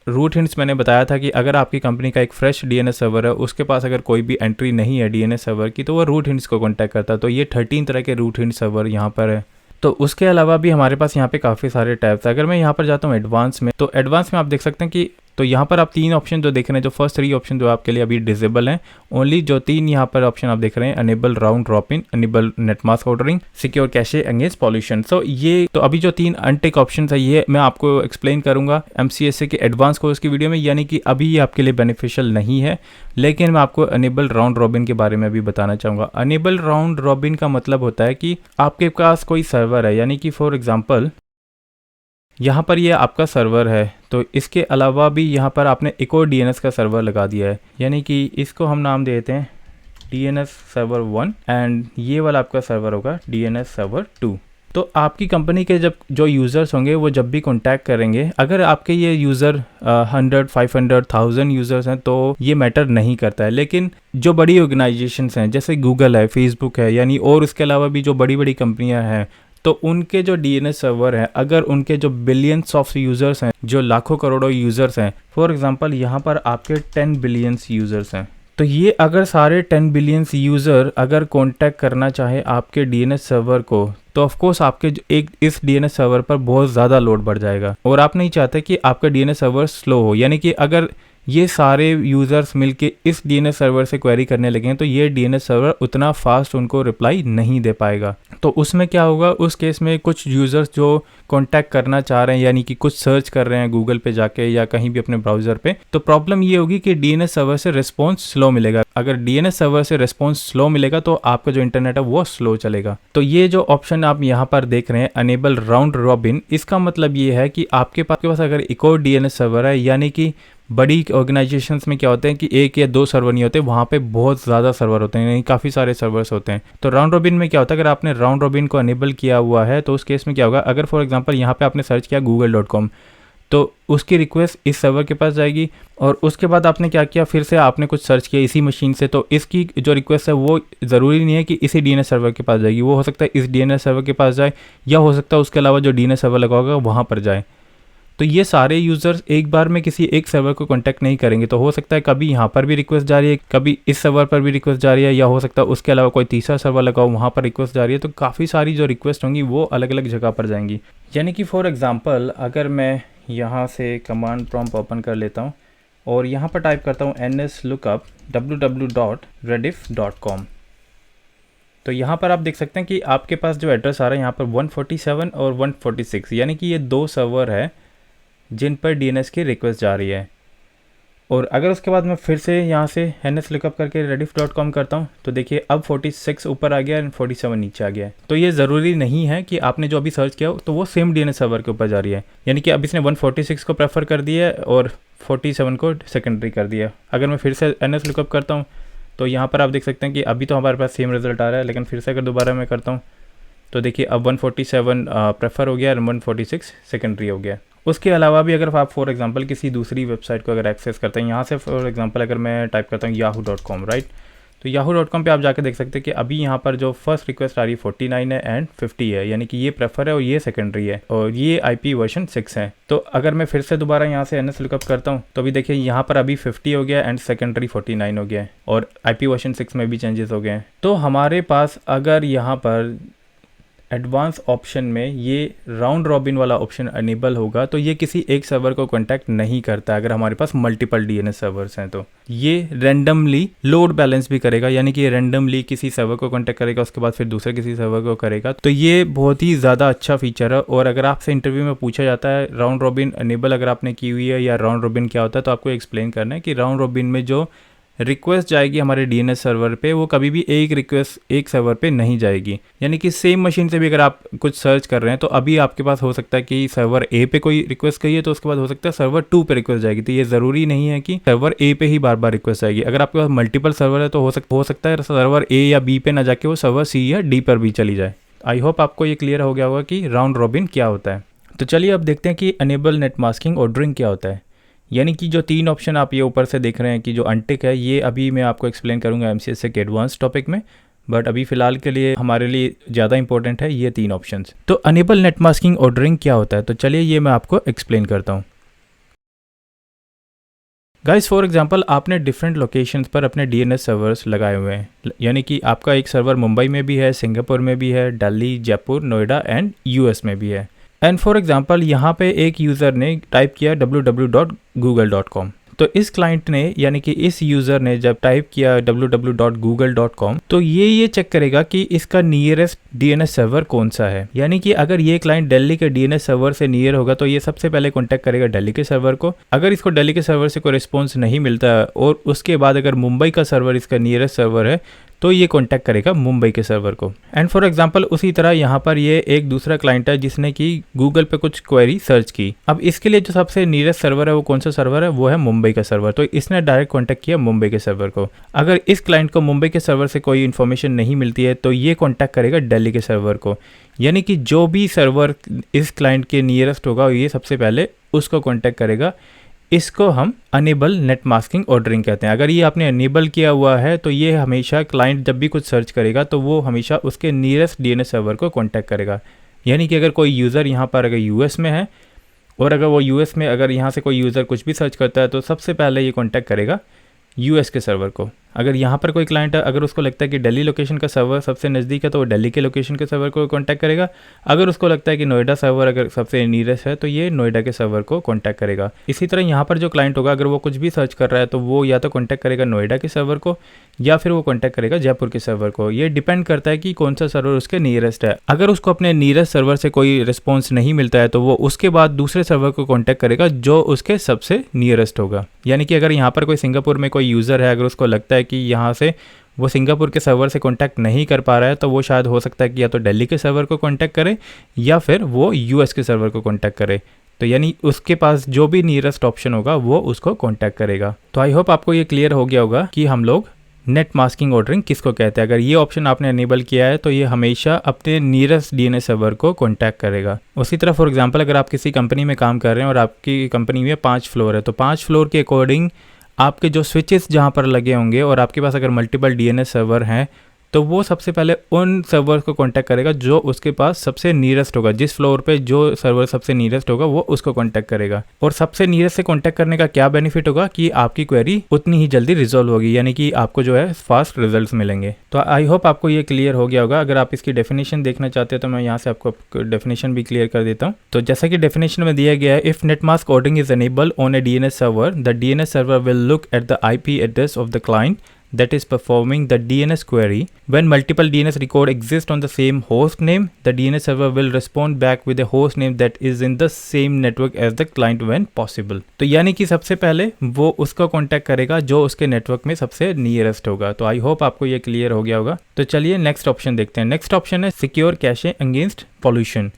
रूट हिंट्स मैंने बताया था कि अगर आपकी कंपनी का एक फ्रेश DNS सर्वर है, उसके पास अगर कोई भी एंट्री नहीं है DNS सर्वर की, तो वो रूट हिंट्स को कॉन्टैक्ट करता है। तो ये 13 तरह के रूट हिंट सर्वर यहाँ पर है। तो उसके अलावा भी हमारे पास यहाँ पे काफ़ी सारे टैब्स हैं। अगर मैं यहाँ पर जाता हूँ एडवांस में, तो एडवांस में आप देख सकते हैं कि तो यहाँ पर आप 3 ऑप्शन जो देख रहे हैं, जो फर्स्ट 3 ऑप्शन जो आपके लिए अभी डिसेबल हैं, ओनली जो 3 यहाँ पर ऑप्शन आप देख रहे हैं, enable round robin, enable net mask ordering, secure cache against pollution. So ये तो अभी जो 3 अनटिक ऑप्शन है ये मैं आपको एक्सप्लेन करूंगा MCSA के एडवांस कोर्स की वीडियो में, यानी कि अभी ये आपके लिए बेनिफिशियल नहीं है। लेकिन मैं आपको अनेबल राउंड रॉबिन के बारे में भी बताना चाहूँगा। अनेबल राउंड रॉबिन का मतलब होता है कि आपके पास कोई सर्वर है, यानी कि फॉर एग्जाम्पल यहाँ पर ये आपका सर्वर है, तो इसके अलावा भी यहाँ पर आपने एक और DNS का सर्वर लगा दिया है, यानी कि इसको हम नाम देते हैं DNS सर्वर 1 एंड ये वाला आपका सर्वर होगा DNS सर्वर 2। तो आपकी कंपनी के जो यूज़र्स होंगे वो जब भी कॉन्टैक्ट करेंगे, अगर आपके ये यूज़र 100, 500, 1000 यूज़र्स हैं तो ये मैटर नहीं करता है। लेकिन जो बड़ी ऑर्गेनाइजेशंस हैं जैसे गूगल है, फेसबुक है, यानी और उसके अलावा भी जो बड़ी बड़ी कंपनियां हैं, तो उनके जो DNS सर्वर हैं, अगर उनके जो बिलियंस ऑफ यूज़र्स हैं, जो लाखों करोड़ों यूज़र्स हैं, फॉर एग्जांपल यहाँ पर आपके 10 बिलियंस यूज़र्स हैं, तो ये अगर सारे 10 बिलियंस यूज़र अगर कांटेक्ट करना चाहे आपके DNS सर्वर को, तो ऑफ कोर्स आपके इस DNS सर्वर पर बहुत ज़्यादा लोड बढ़ जाएगा और आप नहीं चाहते कि आपका DNS सर्वर स्लो हो। यानी कि अगर ये सारे यूज़र्स मिलके इस DNS सर्वर से क्वेरी करने लगें तो ये DNS सर्वर उतना फास्ट उनको रिप्लाई नहीं दे पाएगा। तो उसमें क्या होगा, उस केस में कुछ यूज़र्स जो कांटेक्ट करना चाह रहे हैं, यानी कि कुछ सर्च कर रहे हैं गूगल पे जाके या कहीं भी अपने ब्राउज़र पे, तो प्रॉब्लम ये होगी कि DNS सर्वर से रिस्पॉन्स स्लो मिलेगा। अगर DNS सर्वर से रिस्पॉन्स स्लो मिलेगा तो आपका जो इंटरनेट है वो स्लो चलेगा। तो ये जो ऑप्शन आप यहाँ पर देख रहे हैं अनेबल राउंड रॉबिन, इसका मतलब ये है कि आपके पास अगर एक और DNS सर्वर है, यानी कि बड़ी ऑर्गेनाइजेशंस में क्या होते हैं कि 1 या 2 सर्वर नहीं होते, वहाँ पे बहुत ज़्यादा सर्वर होते हैं, यानी काफ़ी सारे सर्वर्स होते हैं। तो राउंड रॉबिन में क्या होता है, अगर आपने राउंड रॉबिन को अनेबल किया हुआ है तो उस केस में क्या होगा, अगर फॉर एग्जांपल यहाँ पे आपने सर्च किया google.com, तो उसकी रिक्वेस्ट इस सर्वर के पास जाएगी और उसके बाद आपने क्या किया, फिर से आपने कुछ सर्च किया इसी मशीन से, तो इसकी जो रिक्वेस्ट है वो ज़रूरी नहीं है कि इसी DNS सर्वर के पास जाएगी, वो हो सकता है इस DNS सर्वर के पास जाए या हो सकता है उसके अलावा जो DNS सर्वर लगा होगा वहाँ पर जाए। तो ये सारे यूज़र्स एक बार में किसी एक सर्वर को कांटेक्ट नहीं करेंगे, तो हो सकता है कभी यहाँ पर भी रिक्वेस्ट जा रही है, कभी इस सर्वर पर भी रिक्वेस्ट जा रही है, या हो सकता है उसके अलावा कोई तीसरा सर्वर लगाओ वहाँ पर रिक्वेस्ट जा रही है। तो काफ़ी सारी जो रिक्वेस्ट होंगी वो अलग अलग जगह पर जाएंगी। यानी कि फॉर एग्ज़ाम्पल अगर मैं यहाँ से कमांड प्रॉम्प्ट ओपन कर लेता हूँ और यहाँ पर टाइप करता हूँ nslookup www.rediff.com, तो यहाँ पर आप देख सकते हैं कि आपके पास जो एड्रेस आ रहा है यहाँ पर 147 और 146, यानी कि ये 2 सर्वर है जिन पर DNS की रिक्वेस्ट जा रही है। और अगर उसके बाद मैं फिर से यहाँ से nslookup करके rediff.com करता हूँ तो देखिए अब 46 ऊपर आ गया और 47 नीचे आ गया है। तो ये ज़रूरी नहीं है कि आपने जो अभी सर्च किया तो वो सेम DNS सर्वर के ऊपर जा रही है, यानी कि अब इसने 146 को प्रेफर कर दिया है और 47 को सेकेंडरी कर दिया। अगर मैं फिर से nslookup करता हूँ तो यहाँ पर आप देख सकते हैं कि अभी तो हमारे पास सेम रिजल्ट आ रहा है, लेकिन फिर से अगर दोबारा मैं करता हूँ तो देखिए अब 147 प्रेफर हो गया और 146 सेकेंडरी हो गया। उसके अलावा भी अगर आप फॉर एग्जांपल किसी दूसरी वेबसाइट को अगर एक्सेस करते हैं, यहाँ से फॉर एग्जांपल अगर मैं टाइप करता हूँ yahoo.com, राइट, तो yahoo.com पे आप जाके देख सकते हैं कि अभी यहाँ पर जो फर्स्ट रिक्वेस्ट आ रही है 49 है एंड 50 है, यानी कि ये प्रेफर है और ये सेकेंडरी है और ये IP वर्जन 6 है। तो अगर मैं फिर से दोबारा यहाँ से nslookup करता हूँ तो अभी देखिए यहाँ पर अभी 50 हो गया एंड सेकेंडरी 49 हो गया है और IP वर्जन 6 में भी चेंजेस हो गए हैं। तो हमारे पास अगर यहाँ पर एडवांस ऑप्शन में ये राउंड रॉबिन वाला ऑप्शन अनेबल होगा तो ये किसी एक सर्वर को कांटेक्ट नहीं करता। अगर हमारे पास मल्टीपल DNS सर्वर्स हैं तो ये रैंडमली लोड बैलेंस भी करेगा, यानी कि रैंडमली किसी सर्वर को कांटेक्ट करेगा उसके बाद फिर दूसरे किसी सर्वर को करेगा। तो ये बहुत ही ज़्यादा अच्छा फीचर है। और अगर आपसे इंटरव्यू में पूछा जाता है राउंड रॉबिन अनेबल अगर आपने की हुई है या राउंड रॉबिन क्या होता है, तो आपको एक्सप्लेन करना है कि राउंड रॉबिन में जो रिक्वेस्ट जाएगी हमारे DNS सर्वर पे वो कभी भी एक रिक्वेस्ट एक सर्वर पे नहीं जाएगी, यानी कि सेम मशीन से भी अगर आप कुछ सर्च कर रहे हैं तो अभी आपके पास हो सकता है कि सर्वर A पे कोई रिक्वेस्ट गई है तो उसके बाद हो सकता है सर्वर 2 पे रिक्वेस्ट जाएगी। तो ये ज़रूरी नहीं है कि सर्वर A पे ही बार बार रिक्वेस्ट आएगी। अगर आपके पास मल्टीपल सर्वर है तो हो सकता है सर्वर A या B पे ना जाके वो सर्वर C या D पर भी चली जाए। आई होप आपको ये क्लियर हो गया होगा कि राउंड रॉबिन क्या होता है। तो चलिए अब देखते हैं कि अनेबल नेट मास्किंग ऑर्डरिंग क्या होता है। यानी कि जो 3 ऑप्शन आप ये ऊपर से देख रहे हैं कि जो अनटिक है, ये अभी मैं आपको एक्सप्लेन करूँगा MCSE के एडवांस टॉपिक में, बट अभी फ़िलहाल के लिए हमारे लिए ज़्यादा इंपॉर्टेंट है ये 3 ऑप्शंस। तो अनेबल नेट मास्किंग ऑर्डरिंग क्या होता है, तो चलिए ये मैं आपको एक्सप्लेन करता हूँ। गाइस फॉर एग्जांपल आपने डिफरेंट लोकेशंस पर अपने DNS सर्वर्स लगाए हुए हैं, यानी कि आपका एक सर्वर मुंबई में भी है, सिंगापुर में भी है, दिल्ली, जयपुर, नोएडा एंड US में भी है। एंड फॉर एग्जांपल यहाँ पे एक यूज़र ने टाइप किया www.google.com। तो इस क्लाइंट ने यानी कि इस यूज़र ने जब टाइप किया www.google.com, तो ये चेक करेगा कि इसका नियरेस्ट DNS सर्वर कौन सा है। यानी कि अगर ये क्लाइंट दिल्ली के DNS सर्वर से नियर होगा तो ये सबसे पहले कॉन्टैक्ट करेगा दिल्ली के सर्वर को। अगर इसको दिल्ली के सर्वर से कोई रिस्पॉन्स नहीं मिलता और उसके बाद अगर मुंबई का सर्वर इसका नियरेस्ट सर्वर है तो ये कॉन्टैक्ट करेगा मुंबई के सर्वर को। एंड फॉर एग्जांपल उसी तरह यहाँ पर ये एक दूसरा क्लाइंट है जिसने कि गूगल पे कुछ क्वेरी सर्च की। अब इसके लिए जो सबसे नियरेस्ट सर्वर है वो कौन सा सर्वर है, वो है मुंबई का सर्वर। तो इसने डायरेक्ट कॉन्टैक्ट किया मुंबई के सर्वर को। अगर इस क्लाइंट को मुंबई के सर्वर से कोई इन्फॉर्मेशन नहीं मिलती है तो ये कॉन्टैक्ट करेगा दिल्ली के सर्वर को। यानी कि जो भी सर्वर इस क्लाइंट के नियरेस्ट होगा ये सबसे पहले उसको कॉन्टैक्ट करेगा। इसको हम अनेबल नेट मास्किंग ऑर्डरिंग कहते हैं। अगर ये आपने अनेबल किया हुआ है तो ये हमेशा क्लाइंट जब भी कुछ सर्च करेगा तो वो हमेशा उसके नियरेस्ट DNS सर्वर को कॉन्टैक्ट करेगा। यानी कि अगर कोई यूज़र यहाँ पर अगर US में है और अगर वो US में अगर यहाँ से कोई यूज़र कुछ भी सर्च करता है तो सबसे पहले ये कॉन्टैक्ट करेगा US के सर्वर को। अगर यहाँ पर कोई क्लाइंट है, अगर उसको लगता है कि दिल्ली लोकेशन का सर्वर सबसे नज़दीक है तो वो दिल्ली के लोकेशन के सर्वर को कांटेक्ट करेगा। अगर उसको लगता है कि नोएडा सर्वर अगर सबसे नियरेस्ट है तो ये नोएडा के सर्वर को कांटेक्ट करेगा। इसी तरह यहाँ पर जो क्लाइंट होगा अगर वो कुछ भी सर्च कर रहा है तो वो या तो कांटेक्ट करेगा नोएडा के सर्वर को या फिर वो कांटेक्ट करेगा जयपुर के सर्वर को। ये डिपेंड करता है कि कौन सा सर्वर उसके नियरेस्ट है। अगर उसको अपने नियरेस्ट सर्वर से कोई रिस्पॉन्स नहीं मिलता है तो वो उसके बाद दूसरे सर्वर को कॉन्टैक्ट करेगा जो उसके सबसे नियरेस्ट होगा। यानी कि अगर यहाँ पर कोई सिंगापुर में कोई यूज़र है, अगर उसको लगता है कि यहाँ से वो सिंगापुर के सर्वर से कांटेक्ट नहीं कर पा रहा है तो वो शायद हो सकता है कि या तो दिल्ली के सर्वर को कांटेक्ट करे या फिर वो US के सर्वर को कांटेक्ट करे। तो यानी उसके पास जो भी नियरेस्ट ऑप्शन होगा वो उसको कांटेक्ट करेगा। तो आई होप आपको ये क्लियर हो गया होगा कि हम लोग नेट मास्किंग ऑर्डरिंग किसको कहते हैं। अगर ये ऑप्शन आपने अनेबल किया है तो ये हमेशा अपने नियरेस्ट DNS सर्वर को कांटेक्ट करेगा। उसी तरह फॉर एग्जांपल अगर आप किसी कंपनी में काम कर रहे हैं और आपकी कंपनी में 5 फ्लोर है तो 5 फ्लोर के अकॉर्डिंग आपके जो स्विचेस जहाँ पर लगे होंगे और आपके पास अगर मल्टीपल DNS सर्वर हैं तो वो सबसे पहले उन सर्वर को कांटेक्ट करेगा जो उसके पास सबसे नियरेस्ट होगा। जिस फ्लोर पे जो सर्वर सबसे नियरेस्ट होगा वो उसको कांटेक्ट करेगा। और सबसे नियरेस्ट से कांटेक्ट करने का क्या बेनिफिट होगा कि आपकी क्वेरी उतनी ही जल्दी रिजॉल्व होगी, यानी कि आपको जो है फास्ट रिजल्ट्स मिलेंगे। तो आई होप आपको ये क्लियर हो गया होगा। अगर आप इसकी डेफिनेशन देखना चाहते हैं तो मैं यहाँ से आपको डेफिनेशन भी क्लियर कर देता हूँ। तो जैसा कि डेफिनेशन में दिया गया है, if net mask ordering is enable on A DNS server, the DNS server will look at the IP address of the client that is performing the DNS query. When multiple DNS record exist on the same host name, the DNS server will respond back with a host name that is in the same network as the client when possible. तो यानी कि सबसे पहले वो उसको contact करेगा जो उसके नेटवर्क में सबसे नियरेस्ट होगा। तो आई होप आपको ये क्लियर हो गया होगा। तो चलिए नेक्स्ट ऑप्शन देखते हैं। नेक्स्ट ऑप्शन है सिक्योर कैशे अगेंस्ट पॉल्यूशन।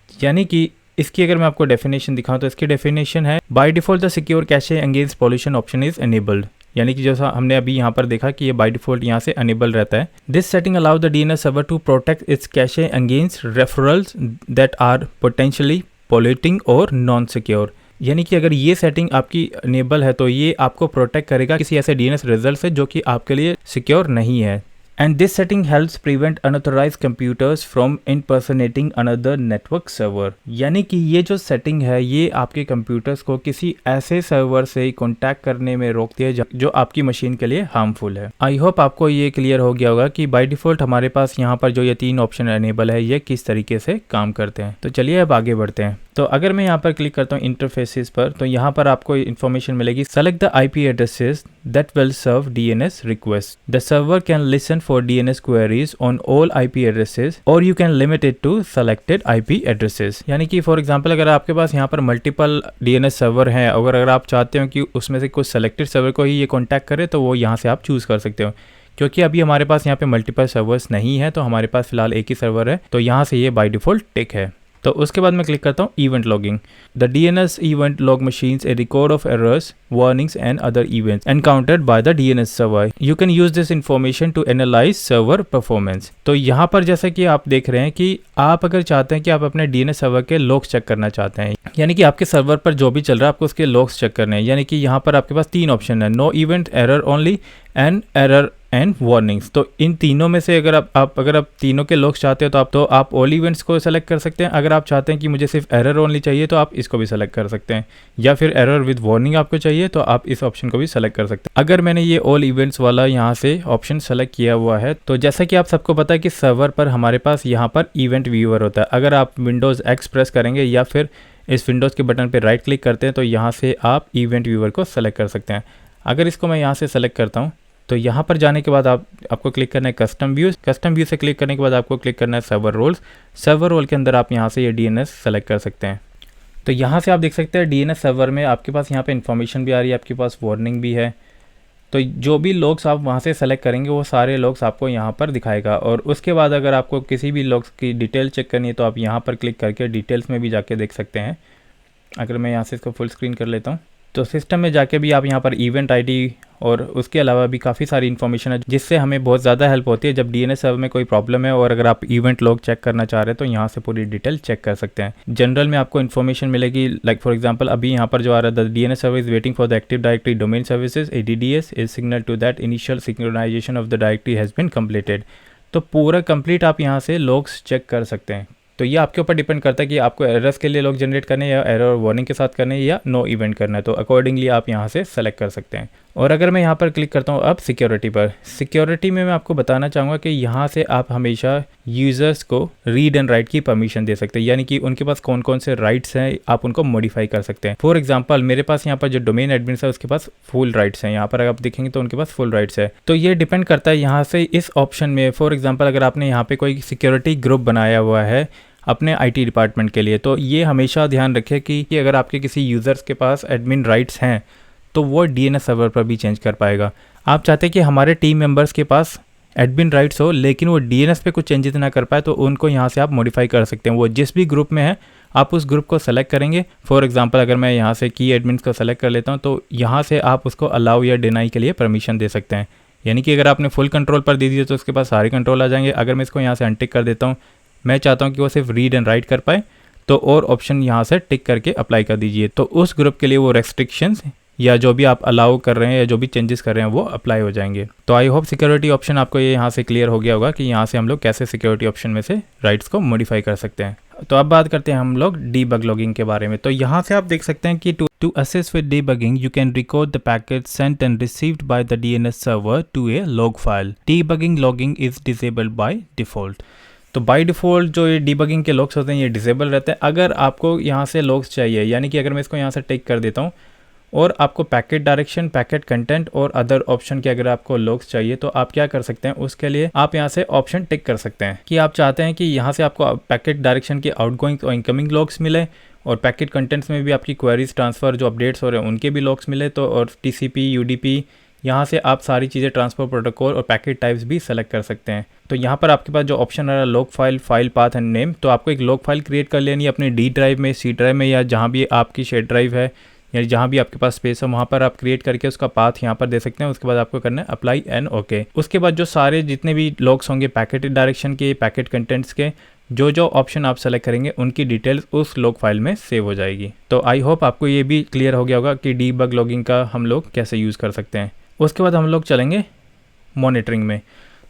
यानी कि इसकी अगर मैं आपको डेफिनेशन दिखाऊं तो इसकी डेफिनेशन है, by default the secure cache against pollution option is enabled. यानी कि जैसा हमने अभी यहाँ पर देखा कि ये बाय डिफॉल्ट यहाँ से अनेबल रहता है। This setting allow the DNS server to protect its cache against referrals that are potentially polluting और नॉन सिक्योर। यानी कि अगर ये सेटिंग आपकी अनेबल है तो ये आपको प्रोटेक्ट करेगा किसी ऐसे DNS रिजल्ट से जो कि आपके लिए सिक्योर नहीं है। And this setting helps prevent unauthorized computers from impersonating another network server. यानी कि ये जो सेटिंग है ये आपके कंप्यूटर्स को किसी ऐसे सर्वर से कांटेक्ट करने में रोकती है जो आपकी मशीन के लिए हार्मफुल है। आई होप आपको ये क्लियर हो गया होगा कि बाय डिफॉल्ट हमारे पास यहाँ पर जो ये 3 ऑप्शन अनेबल है ये किस तरीके से काम करते हैं। तो चलिए अब आगे बढ़ते हैं। तो अगर मैं यहाँ पर क्लिक करता हूँ इंटरफेसेस पर तो यहाँ पर आपको इन्फॉर्मेशन मिलेगी, select the IP addresses that will serve DNS request. The server can listen for DNS queries on all IP addresses or you can limit it to selected IP addresses। यानी कि for example अगर आपके पास यहाँ पर multiple DNS server हैं, अगर आप चाहते हो कि उसमें से कुछ सेलेक्टेड सर्वर को ही ये कांटेक्ट करे तो वो यहाँ से आप चूज़ कर सकते हो। क्योंकि अभी हमारे पास यहाँ पे मल्टीपल सर्वर्स नहीं है तो हमारे पास फिलहाल एक ही सर्वर है तो यहाँ से ये बाय डिफॉल्ट टिक है। तो उसके बाद मैं क्लिक करता हूँ event logging. The DNS event log machines a record of errors, warnings and other events encountered by the DNS server. You can use this information to analyze server performance. तो यहाँ पर जैसा कि आप देख रहे हैं कि आप अगर चाहते हैं कि आप अपने DNS सर्वर के लॉग्स चेक करना चाहते हैं, यानी कि आपके सर्वर पर जो भी चल रहा है आपको उसके लॉग्स चेक करने हैं, यानी कि यहाँ पर आपके पास 3 ऑप्शन है, no event, error only and error and warnings. तो इन तीनों में से अगर आप तीनों के लॉग्स चाहते हो तो आप ऑल इवेंट्स को सेलेक्ट कर सकते हैं। अगर आप चाहते हैं कि मुझे सिर्फ एरर ओनली चाहिए तो आप इसको भी सेलेक्ट कर सकते हैं, या फिर एरर विद वार्निंग आपको चाहिए तो आप इस ऑप्शन को भी सेलेक्ट कर सकते हैं। अगर मैंने ये ऑल इवेंट्स वाला यहाँ से ऑप्शन सेलेक्ट किया हुआ है तो जैसा कि आप सबको पता है कि सर्वर पर हमारे पास यहाँ पर इवेंट व्यूअर होता है। अगर आप विंडोज़ X प्रेस करेंगे या फिर इस विंडोज़ के बटन पर राइट क्लिक करते हैं तो यहाँ से आप इवेंट व्यूअर को सेलेक्ट कर सकते हैं। अगर इसको मैं यहाँ से सेलेक्ट करता हूँ तो यहाँ पर जाने के बाद आपको क्लिक करना है कस्टम व्यूज़। कस्टम व्यू से क्लिक करने के बाद आपको क्लिक करना है सर्वर रोल्स। सर्वर रोल के अंदर आप यहाँ से ये DNS सेलेक्ट कर सकते हैं। तो यहाँ से आप देख सकते हैं DNS सर्वर में आपके पास यहाँ पे इन्फॉर्मेशन भी आ रही है, आपके पास वार्निंग भी है। तो जो भी लॉग्स आप वहाँ से सेलेक्ट करेंगे वो सारे लॉग्स आपको यहाँ पर दिखाएगा। और उसके बाद अगर आपको किसी भी लॉग्स की डिटेल चेक करनी है तो आप यहाँ पर क्लिक करके डिटेल्स में भी जाके देख सकते हैं। अगर मैं यहाँ से इसको फुल स्क्रीन कर लेता हूँ तो सिस्टम में जाके भी आप यहाँ पर इवेंट ID और उसके अलावा भी काफ़ी सारी इन्फॉर्मेशन है जिससे हमें बहुत ज़्यादा हेल्प होती है जब DNS सर्वर में कोई प्रॉब्लम है। और अगर आप इवेंट लॉग चेक करना चाह रहे हैं तो यहाँ से पूरी डिटेल चेक कर सकते हैं। जनरल में आपको इन्फॉर्मेशन मिलेगी, लाइक फॉर एग्जांपल अभी यहाँ पर जो आ रहा है, the DNS server is waiting for the active directory domain services ADDS is signal to that initial synchronization of the directory has been completed. तो पूरा कंप्लीट आप यहाँ से लॉग्स चेक कर सकते हैं। तो ये आपके ऊपर डिपेंड करता है कि आपको एरर्स के लिए लॉग जनरेट करने हैं या एरर वार्निंग के साथ करने हैं या नो इवेंट करना है, तो अकॉर्डिंगली आप यहाँ से सेलेक्ट कर सकते हैं। और अगर मैं यहाँ पर क्लिक करता हूँ अब सिक्योरिटी पर, सिक्योरिटी में मैं आपको बताना चाहूँगा कि यहाँ से आप हमेशा यूज़र्स को रीड एंड राइट की परमिशन दे सकते हैं, यानी कि उनके पास कौन कौन से राइट्स हैं आप उनको मॉडिफाई कर सकते हैं। फॉर एग्जांपल मेरे पास यहाँ पर जो डोमेन एडमिन है उसके पास फुल राइट्स हैं, यहाँ पर अगर आप देखेंगे तो उनके पास फुल राइट्स है। तो ये डिपेंड करता है यहाँ से इस ऑप्शन में। फॉर एग्जाम्पल अगर आपने यहाँ पे कोई सिक्योरिटी ग्रुप बनाया हुआ है अपने IT डिपार्टमेंट के लिए, तो ये हमेशा ध्यान रखें कि अगर आपके किसी यूज़र्स के पास एडमिन राइट्स हैं तो वो DNS सर्वर पर भी चेंज कर पाएगा। आप चाहते हैं कि हमारे टीम मेंबर्स के पास एडमिन राइट्स हो लेकिन वो DNS पे कुछ चेंजेस ना कर पाए तो उनको यहाँ से आप मॉडिफाई कर सकते हैं। वो जिस भी ग्रुप में है आप उस ग्रुप को सेलेक्ट करेंगे। फॉर एग्जांपल अगर मैं यहाँ से की एडमिन्स को सेलेक्ट कर लेता हूँ तो यहाँ से आप उसको अलाउ या डिनाई के लिए परमिशन दे सकते हैं, यानी कि अगर आपने फुल कंट्रोल पर दे दिया तो उसके पास सारे कंट्रोल आ जाएंगे। अगर मैं इसको यहाँ से अनटिक कर देता हूँ, मैं चाहता हूँ कि वो सिर्फ रीड एंड राइट कर पाए, तो और ऑप्शन यहाँ से टिक करके अप्लाई कर दीजिए, तो उस ग्रुप के लिए वो रेस्ट्रिक्शंस या जो भी आप अलाउ कर रहे हैं या जो भी चेंजेस कर रहे हैं वो अप्लाई हो जाएंगे। तो आई होप सिक्योरिटी ऑप्शन आपको ये यहाँ से क्लियर हो गया होगा कि यहाँ से हम लोग कैसे सिक्योरिटी ऑप्शन में से राइट्स को मॉडिफाई कर सकते हैं। तो अब बात करते हैं हम लोग डीबग लॉगिंग के बारे में। तो यहाँ से आप देख सकते हैं कि to assist with debugging you can record the packet sent and received by the DNS server to a log file. Debugging logging is disabled by default. तो बाय डिफ़ॉल्ट जो ये डीबगिंग के लॉग्स होते हैं ये डिसेबल रहते हैं। अगर आपको यहाँ से लॉग्स चाहिए, यानी कि अगर मैं इसको यहाँ से टिक कर देता हूँ और आपको पैकेट डायरेक्शन, पैकेट कंटेंट और अदर ऑप्शन के अगर आपको लॉग्स चाहिए तो आप क्या कर सकते हैं, उसके लिए आप यहाँ से ऑप्शन टिक कर सकते हैं कि आप चाहते हैं कि यहाँ से आपको पैकेट डायरेक्शन के आउटगोइंग और इनकमिंग लॉग्स मिले और पैकेट कंटेंट्स में भी आपकी क्वेरीज ट्रांसफ़र जो अपडेट्स हो रहे हैं उनके भी लॉग्स मिले। तो और TCP UDP यहाँ से आप सारी चीज़ें ट्रांसफर प्रोटोकॉल और पैकेट टाइप्स भी सेलेक्ट कर सकते हैं। तो यहाँ पर आपके पास जो ऑप्शन आ रहा है log file, file path and name, तो आपको एक लॉग फाइल क्रिएट कर लेनी है अपने D ड्राइव में, C ड्राइव में या जहाँ भी आपकी शेयर ड्राइव है या जहाँ भी आपके पास स्पेस है वहाँ पर आप क्रिएट करके उसका पाथ यहाँ पर दे सकते हैं। उसके बाद आपको करना है अप्लाई एंड ओके। उसके बाद जो सारे जितने भी लॉग्स होंगे पैकेट डायरेक्शन के, पैकेट कंटेंट्स के, जो जो ऑप्शन आप सेलेक्ट करेंगे उनकी डिटेल्स उस लॉग फाइल में सेव हो जाएगी। तो आई होप आपको ये भी क्लियर हो गया होगा कि डीबग लॉगिंग का हम लोग कैसे यूज़ कर सकते हैं। उसके बाद हम लोग चलेंगे मॉनिटरिंग में।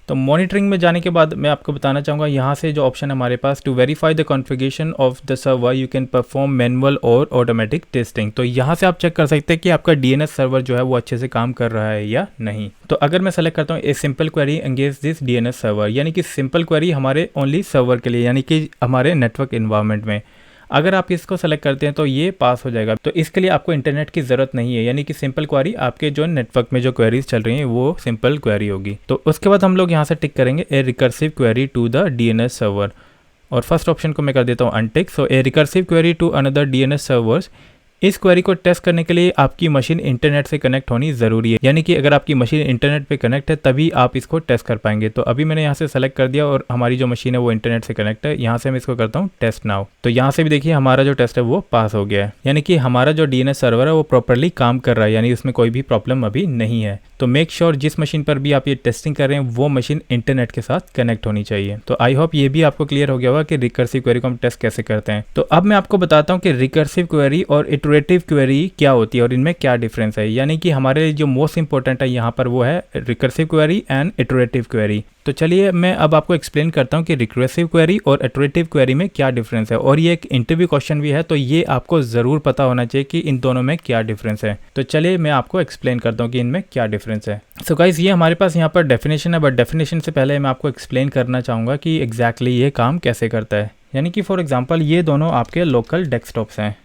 तो मॉनिटरिंग में जाने के बाद मैं आपको बताना चाहूँगा यहाँ से जो ऑप्शन है हमारे पास, to verify the configuration of the server you can perform manual और ऑटोमेटिक टेस्टिंग। तो यहाँ से आप चेक कर सकते हैं कि आपका DNS सर्वर जो है वो अच्छे से काम कर रहा है या नहीं। तो अगर मैं सेलेक्ट करता हूँ a simple query engage this DNS server, यानी कि सिंपल क्वेरी हमारे ओनली सर्वर के लिए, यानी कि हमारे नेटवर्क इन्वायरमेंट में, अगर आप इसको सेलेक्ट करते हैं तो ये पास हो जाएगा। तो इसके लिए आपको इंटरनेट की ज़रूरत नहीं है, यानी कि सिंपल क्वेरी आपके जो नेटवर्क में जो क्वेरीज चल रही हैं वो सिंपल क्वेरी होगी। तो उसके बाद हम लोग यहाँ से टिक करेंगे a recursive query to the DNS server, और फर्स्ट ऑप्शन को मैं कर देता हूँ untick. So a recursive query to another DNS servers इस क्वेरी को टेस्ट करने के लिए आपकी मशीन इंटरनेट से कनेक्ट होनी ज़रूरी है, यानी कि अगर आपकी मशीन इंटरनेट पे कनेक्ट है तभी आप इसको टेस्ट कर पाएंगे। तो अभी मैंने यहाँ से सेलेक्ट कर दिया और हमारी जो मशीन है वो इंटरनेट से कनेक्ट है। यहाँ से मैं इसको करता हूँ टेस्ट नाउ। तो यहाँ से भी देखिए हमारा जो टेस्ट है वो पास हो गया है, यानी कि हमारा जो DNS सर्वर है वो प्रॉपरली काम कर रहा है, यानी उसमें कोई भी प्रॉब्लम अभी नहीं है। तो मेक श्योर जिस मशीन पर भी आप ये टेस्टिंग कर रहे हैं वो मशीन इंटरनेट के साथ कनेक्ट होनी चाहिए। तो आई होप ये भी आपको क्लियर हो गया होगा कि रिकर्सिव क्वेरी को हम टेस्ट कैसे करते हैं। तो अब मैं आपको बताता हूँ कि रिकर्सिव क्वेरी और इटरेटिव क्वेरी क्या होती है और इनमें क्या डिफरेंस है। यानी कि हमारे जो मोस्ट इंपॉर्टेंट है यहाँ पर वो है recursive query and iterative query. तो चलिए मैं अब आपको एक्सप्लेन करता हूँ कि रिकर्सिव क्वेरी और इटरेटिव क्वेरी में क्या डिफरेंस है। और ये एक इंटरव्यू क्वेश्चन भी है, तो ये आपको ज़रूर पता होना चाहिए कि इन दोनों में क्या डिफरेंस है। तो चलिए मैं आपको एक्सप्लेन करता हूँ कि इनमें क्या डिफरेंस है। सो गाइस, ये हमारे पास यहाँ पर डेफिनेशन है, बट डेफिनेशन से पहले मैं आपको एक्सप्लेन करना चाहूँगा कि एग्जैक्टली ये काम कैसे करता है। यानी कि फॉर एग्जाम्पल ये दोनों आपके लोकल डेस्कटॉप्स हैं।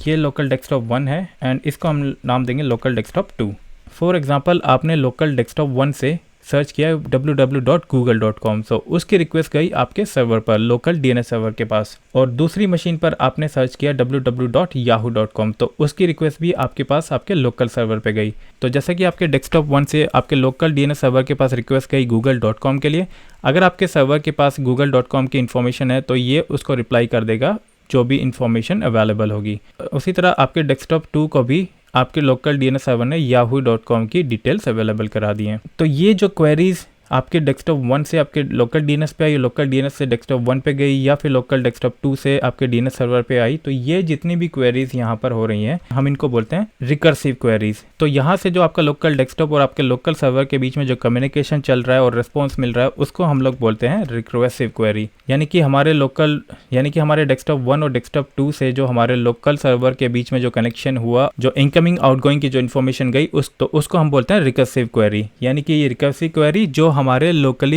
ये लोकल डेस्कटॉप 1 है एंड इसको हम नाम देंगे लोकल डेस्कटॉप 2। फॉर एग्जाम्पल आपने लोकल डेस्कटॉप 1 से सर्च किया www.google.com, सो उसकी रिक्वेस्ट गई आपके सर्वर पर, लोकल DNS सर्वर के पास। और दूसरी मशीन पर आपने सर्च किया www.yahoo.com, तो उसकी रिक्वेस्ट भी आपके पास आपके लोकल सर्वर पे गई। तो जैसे कि आपके डेस्कटॉप 1 से आपके लोकल DNS सर्वर के पास रिक्वेस्ट गई google.com के लिए, अगर आपके सर्वर के पास google.com की इन्फॉर्मेशन है तो ये उसको रिप्लाई कर देगा जो भी इंफॉर्मेशन अवेलेबल होगी। उसी तरह आपके डेस्कटॉप 2 को भी आपके लोकल DNS सर्वर ने yahoo.com की डिटेल्स अवेलेबल करा दी हैं। तो ये जो क्वेरीज आपके डेस्कटॉप 1 से आपके लोकल DNS पे आई, लोकल DNS से डेस्कटॉप 1 पे गई, या फिर लोकल डेस्कटॉप 2 से आपके DNS सर्वर पे आई, तो ये जितनी भी क्वेरीज यहाँ पर हो रही हैं हम इनको बोलते हैं रिकर्सिव क्वेरीज। तो यहाँ से जो आपका लोकल डेस्कटॉप और आपके लोकल सर्वर के बीच में जो कम्युनिकेशन चल रहा है और रिस्पॉन्स मिल रहा है उसको हम लोग बोलते हैं रिकर्सिव क्वेरी। यानी कि हमारे डेस्कटॉप 1 और डेस्कटॉप 2 से जो हमारे लोकल सर्वर के बीच में जो कनेक्शन हुआ, जो इनकमिंग आउटगोइंग की जो इन्फॉर्मेशन गई उसको हम बोलते हैं रिकर्सिव क्वेरी। यानी कि ये रिकर्सिव क्वेरी जो हमारे लोकल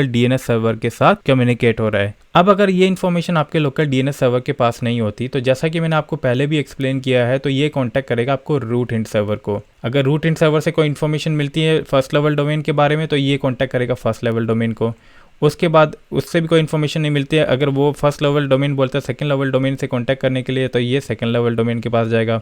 DNS सर्वर के साथ कम्युनिकेट हो रहा है। अब अगर ये इन्फॉर्मेशन आपके लोकल DNS सर्वर के पास नहीं होती, तो जैसा कि मैंने आपको पहले भी एक्सप्लेन किया है, तो ये कांटेक्ट करेगा आपको रूट हिंट सर्वर को। अगर रूट हिंट सर्वर से कोई इन्फॉर्मेशन मिलती है फर्स्ट लेवल डोमेन के बारे में, तो ये कांटेक्ट करेगा फर्स्ट लेवल डोमेन को। उसके बाद उससे भी कोई इन्फॉर्मेशन नहीं मिलती है, अगर वो फर्स्ट लेवल डोमेन बोलता है सेकंड लेवल डोमेन से कांटेक्ट करने के लिए, तो ये सेकंड लेवल डोमेन के पास जाएगा।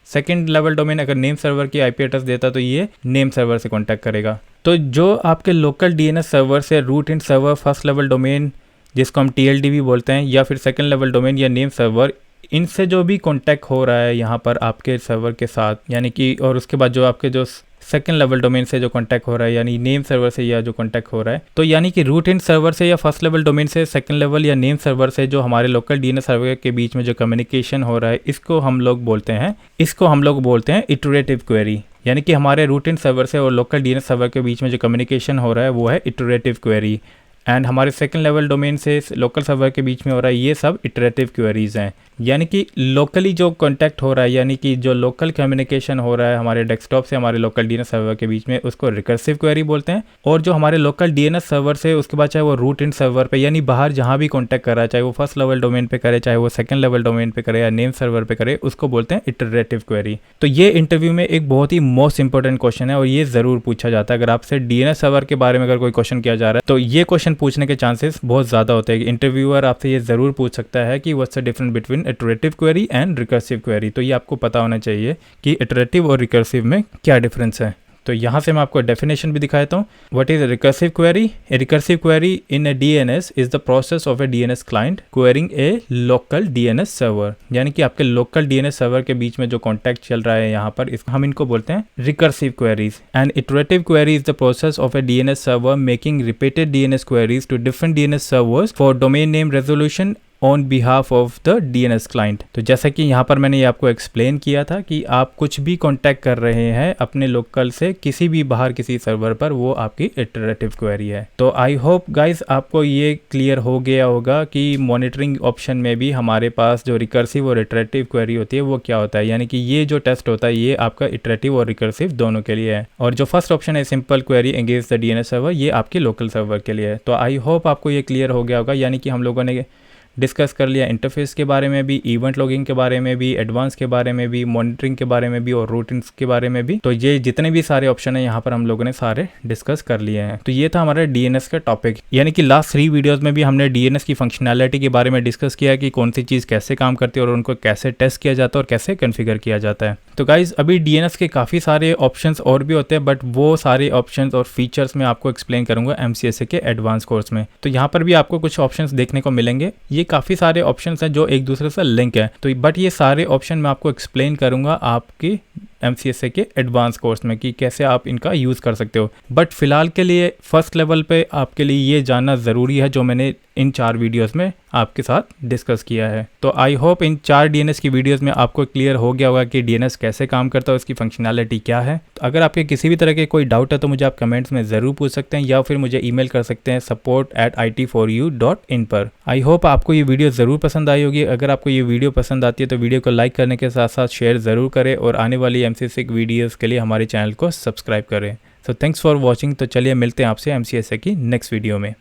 सेकंड लेवल डोमेन अगर नेम सर्वर की IP एड्रेस देता है तो ये नेम सर्वर से कांटेक्ट करेगा। तो जो आपके लोकल DNS सर्वर से root hint server, first level domain जिसको हम TLD भी बोलते हैं, या फिर सेकंड लेवल डोमेन या नेम सर्वर, इनसे जो भी कांटेक्ट हो रहा है यहाँ पर आपके सर्वर के साथ, यानी कि और उसके बाद जो आपके जो सेकंड लेवल डोमेन से जो कांटेक्ट हो रहा है, यानी नेम सर्वर से या जो कांटेक्ट हो रहा है, तो यानी कि रूट हिंट सर्वर से या फर्स्ट लेवल डोमेन से, सेकंड लेवल या नेम सर्वर से जो हमारे लोकल DNS सर्वर के बीच में जो कम्युनिकेशन हो रहा है, इसको हम लोग बोलते हैं इटरेटिव क्वेरी। यानी कि हमारे रूट हिंट सर्वर से और लोकल DNS सर्वर के बीच में जो कम्युनिकेशन हो रहा है वो है इटरेटिव क्वेरी। एंड हमारे सेकंड लेवल डोमेन से लोकल सर्वर के बीच में हो रहा है, ये सब इटरेटिव क्वेरीज हैं। यानी कि लोकली जो कांटेक्ट हो रहा है, यानी कि जो लोकल कम्युनिकेशन हो रहा है हमारे डेस्कटॉप से हमारे लोकल DNS सर्वर के बीच में, उसको रिकर्सिव क्वेरी बोलते हैं। और जो हमारे लोकल DNS सर्वर से उसके बाद चाहे वो रूट हिंट सर्वर पे, यानी बाहर जहाँ भी कांटेक्ट कर रहा है, चाहे वो फर्स्ट लेवल डोमेन पे करे, चाहे वो सेकंड लेवल डोमेन पे करे या नेम सर्वर पे करे, उसको बोलते हैं इटरेटिव क्वेरी। तो ये इंटरव्यू में एक बहुत ही मोस्ट इंपॉर्टेंट क्वेश्चन है और ये जरूर पूछा जाता है। अगर आपसे DNS सर्वर के बारे में अगर कोई क्वेश्चन किया जा रहा है तो ये क्वेश्चन पूछने के चांसेस बहुत ज़्यादा होते हैं। इंटरव्यूअर आपसे ये ज़रूर पूछ सकता है कि what's the difference between iterative query and recursive query. तो ये आपको पता होना चाहिए कि इटरेटिव और रिकर्सिव में क्या डिफरेंस है। तो यहाँ से मैं आपको डेफिनेशन भी दिखाता हूँ। What is recursive query? A recursive query in A DNS is the process of a DNS client quarrying A local DNS server. यानी कि आपके लोकल DNS सर्वर के बीच में जो कॉन्टैक्ट चल रहा है यहाँ पर, हम इनको बोलते हैं recursive queries. And iterative query is the process of a DNS server making repeated DNS queries to different DNS servers for domain name resolution on behalf of the DNS client. तो जैसा कि यहाँ पर मैंने ये आपको एक्सप्लेन किया था कि आप कुछ भी कॉन्टैक्ट कर रहे हैं अपने लोकल से किसी भी बाहर किसी सर्वर पर, वो आपकी इटरेटिव क्वेरी है। तो आई होप गाइस आपको ये क्लियर हो गया होगा कि मॉनिटरिंग ऑप्शन में भी हमारे पास जो रिकर्सिव और इटरेटिव क्वेरी होती है वो क्या होता है। यानी कि ये जो टेस्ट होता है ये आपका इटरेटिव और रिकर्सिव दोनों के लिए है। और जो फर्स्ट ऑप्शन है simple query engage the DNS server, ये आपके लोकल सर्वर के लिए है। तो आई होप आपको ये क्लियर हो गया होगा। यानी कि हम लोगों ने डिस्कस कर लिया इंटरफेस के बारे में भी, इवेंट लॉगिंग के बारे में भी, एडवांस के बारे में भी, मॉनिटरिंग के बारे में भी और रूटिंग्स के बारे में भी। तो ये जितने भी सारे ऑप्शन है यहाँ पर हम लोगों ने सारे डिस्कस कर लिए हैं। तो ये था हमारा डीएनएस का टॉपिक, यानी कि लास्ट 3 वीडियोस में भी हमने डीएनएस की फंक्शनैलिटी के बारे में डिस्कस किया कि कौन सी चीज़ कैसे काम करती है और उनको कैसे टेस्ट किया जाता है और कैसे कॉन्फ़िगर किया जाता है। तो गाइज अभी डीएनएस के काफ़ी सारे ऑप्शंस और भी होते हैं, बट वो सारे ऑप्शंस और फीचर्स मैं आपको एक्सप्लेन करूंगा एमसीएसए के एडवांस कोर्स में। तो यहाँ पर भी आपको कुछ ऑप्शंस देखने को मिलेंगे। ये काफ़ी सारे ऑप्शंस हैं जो एक दूसरे से लिंक है, तो बट ये सारे ऑप्शन मैं आपको एक्सप्लेन करूंगा आपकी एमसीएसए के एडवांस कोर्स में कि कैसे आप इनका यूज़ कर सकते हो। बट फिलहाल के लिए फर्स्ट लेवल पे आपके लिए ये जानना ज़रूरी है जो मैंने इन 4 वीडियोस में आपके साथ डिस्कस किया है। तो आई होप इन 4 डीएनएस की वीडियोस में आपको क्लियर हो गया होगा कि डीएनएस कैसे काम करता है, उसकी फंक्शनैलिटी क्या है। तो अगर आपके किसी भी तरह के कोई डाउट है तो मुझे आप कमेंट्स में ज़रूर पूछ सकते हैं या फिर मुझे ईमेल कर सकते हैं support@it4u.in पर। आई होप आपको ये वीडियो ज़रूर पसंद आई होगी। अगर आपको ये वीडियो पसंद आती है तो वीडियो को लाइक करने के साथ साथ शेयर ज़रूर करें और आने वाली एमसीएसए वीडियोज़ के लिए हमारे चैनल को सब्सक्राइब करें। So thanks for watching. तो चलिए मिलते हैं आपसे एमसीएसए की नेक्स्ट वीडियो में।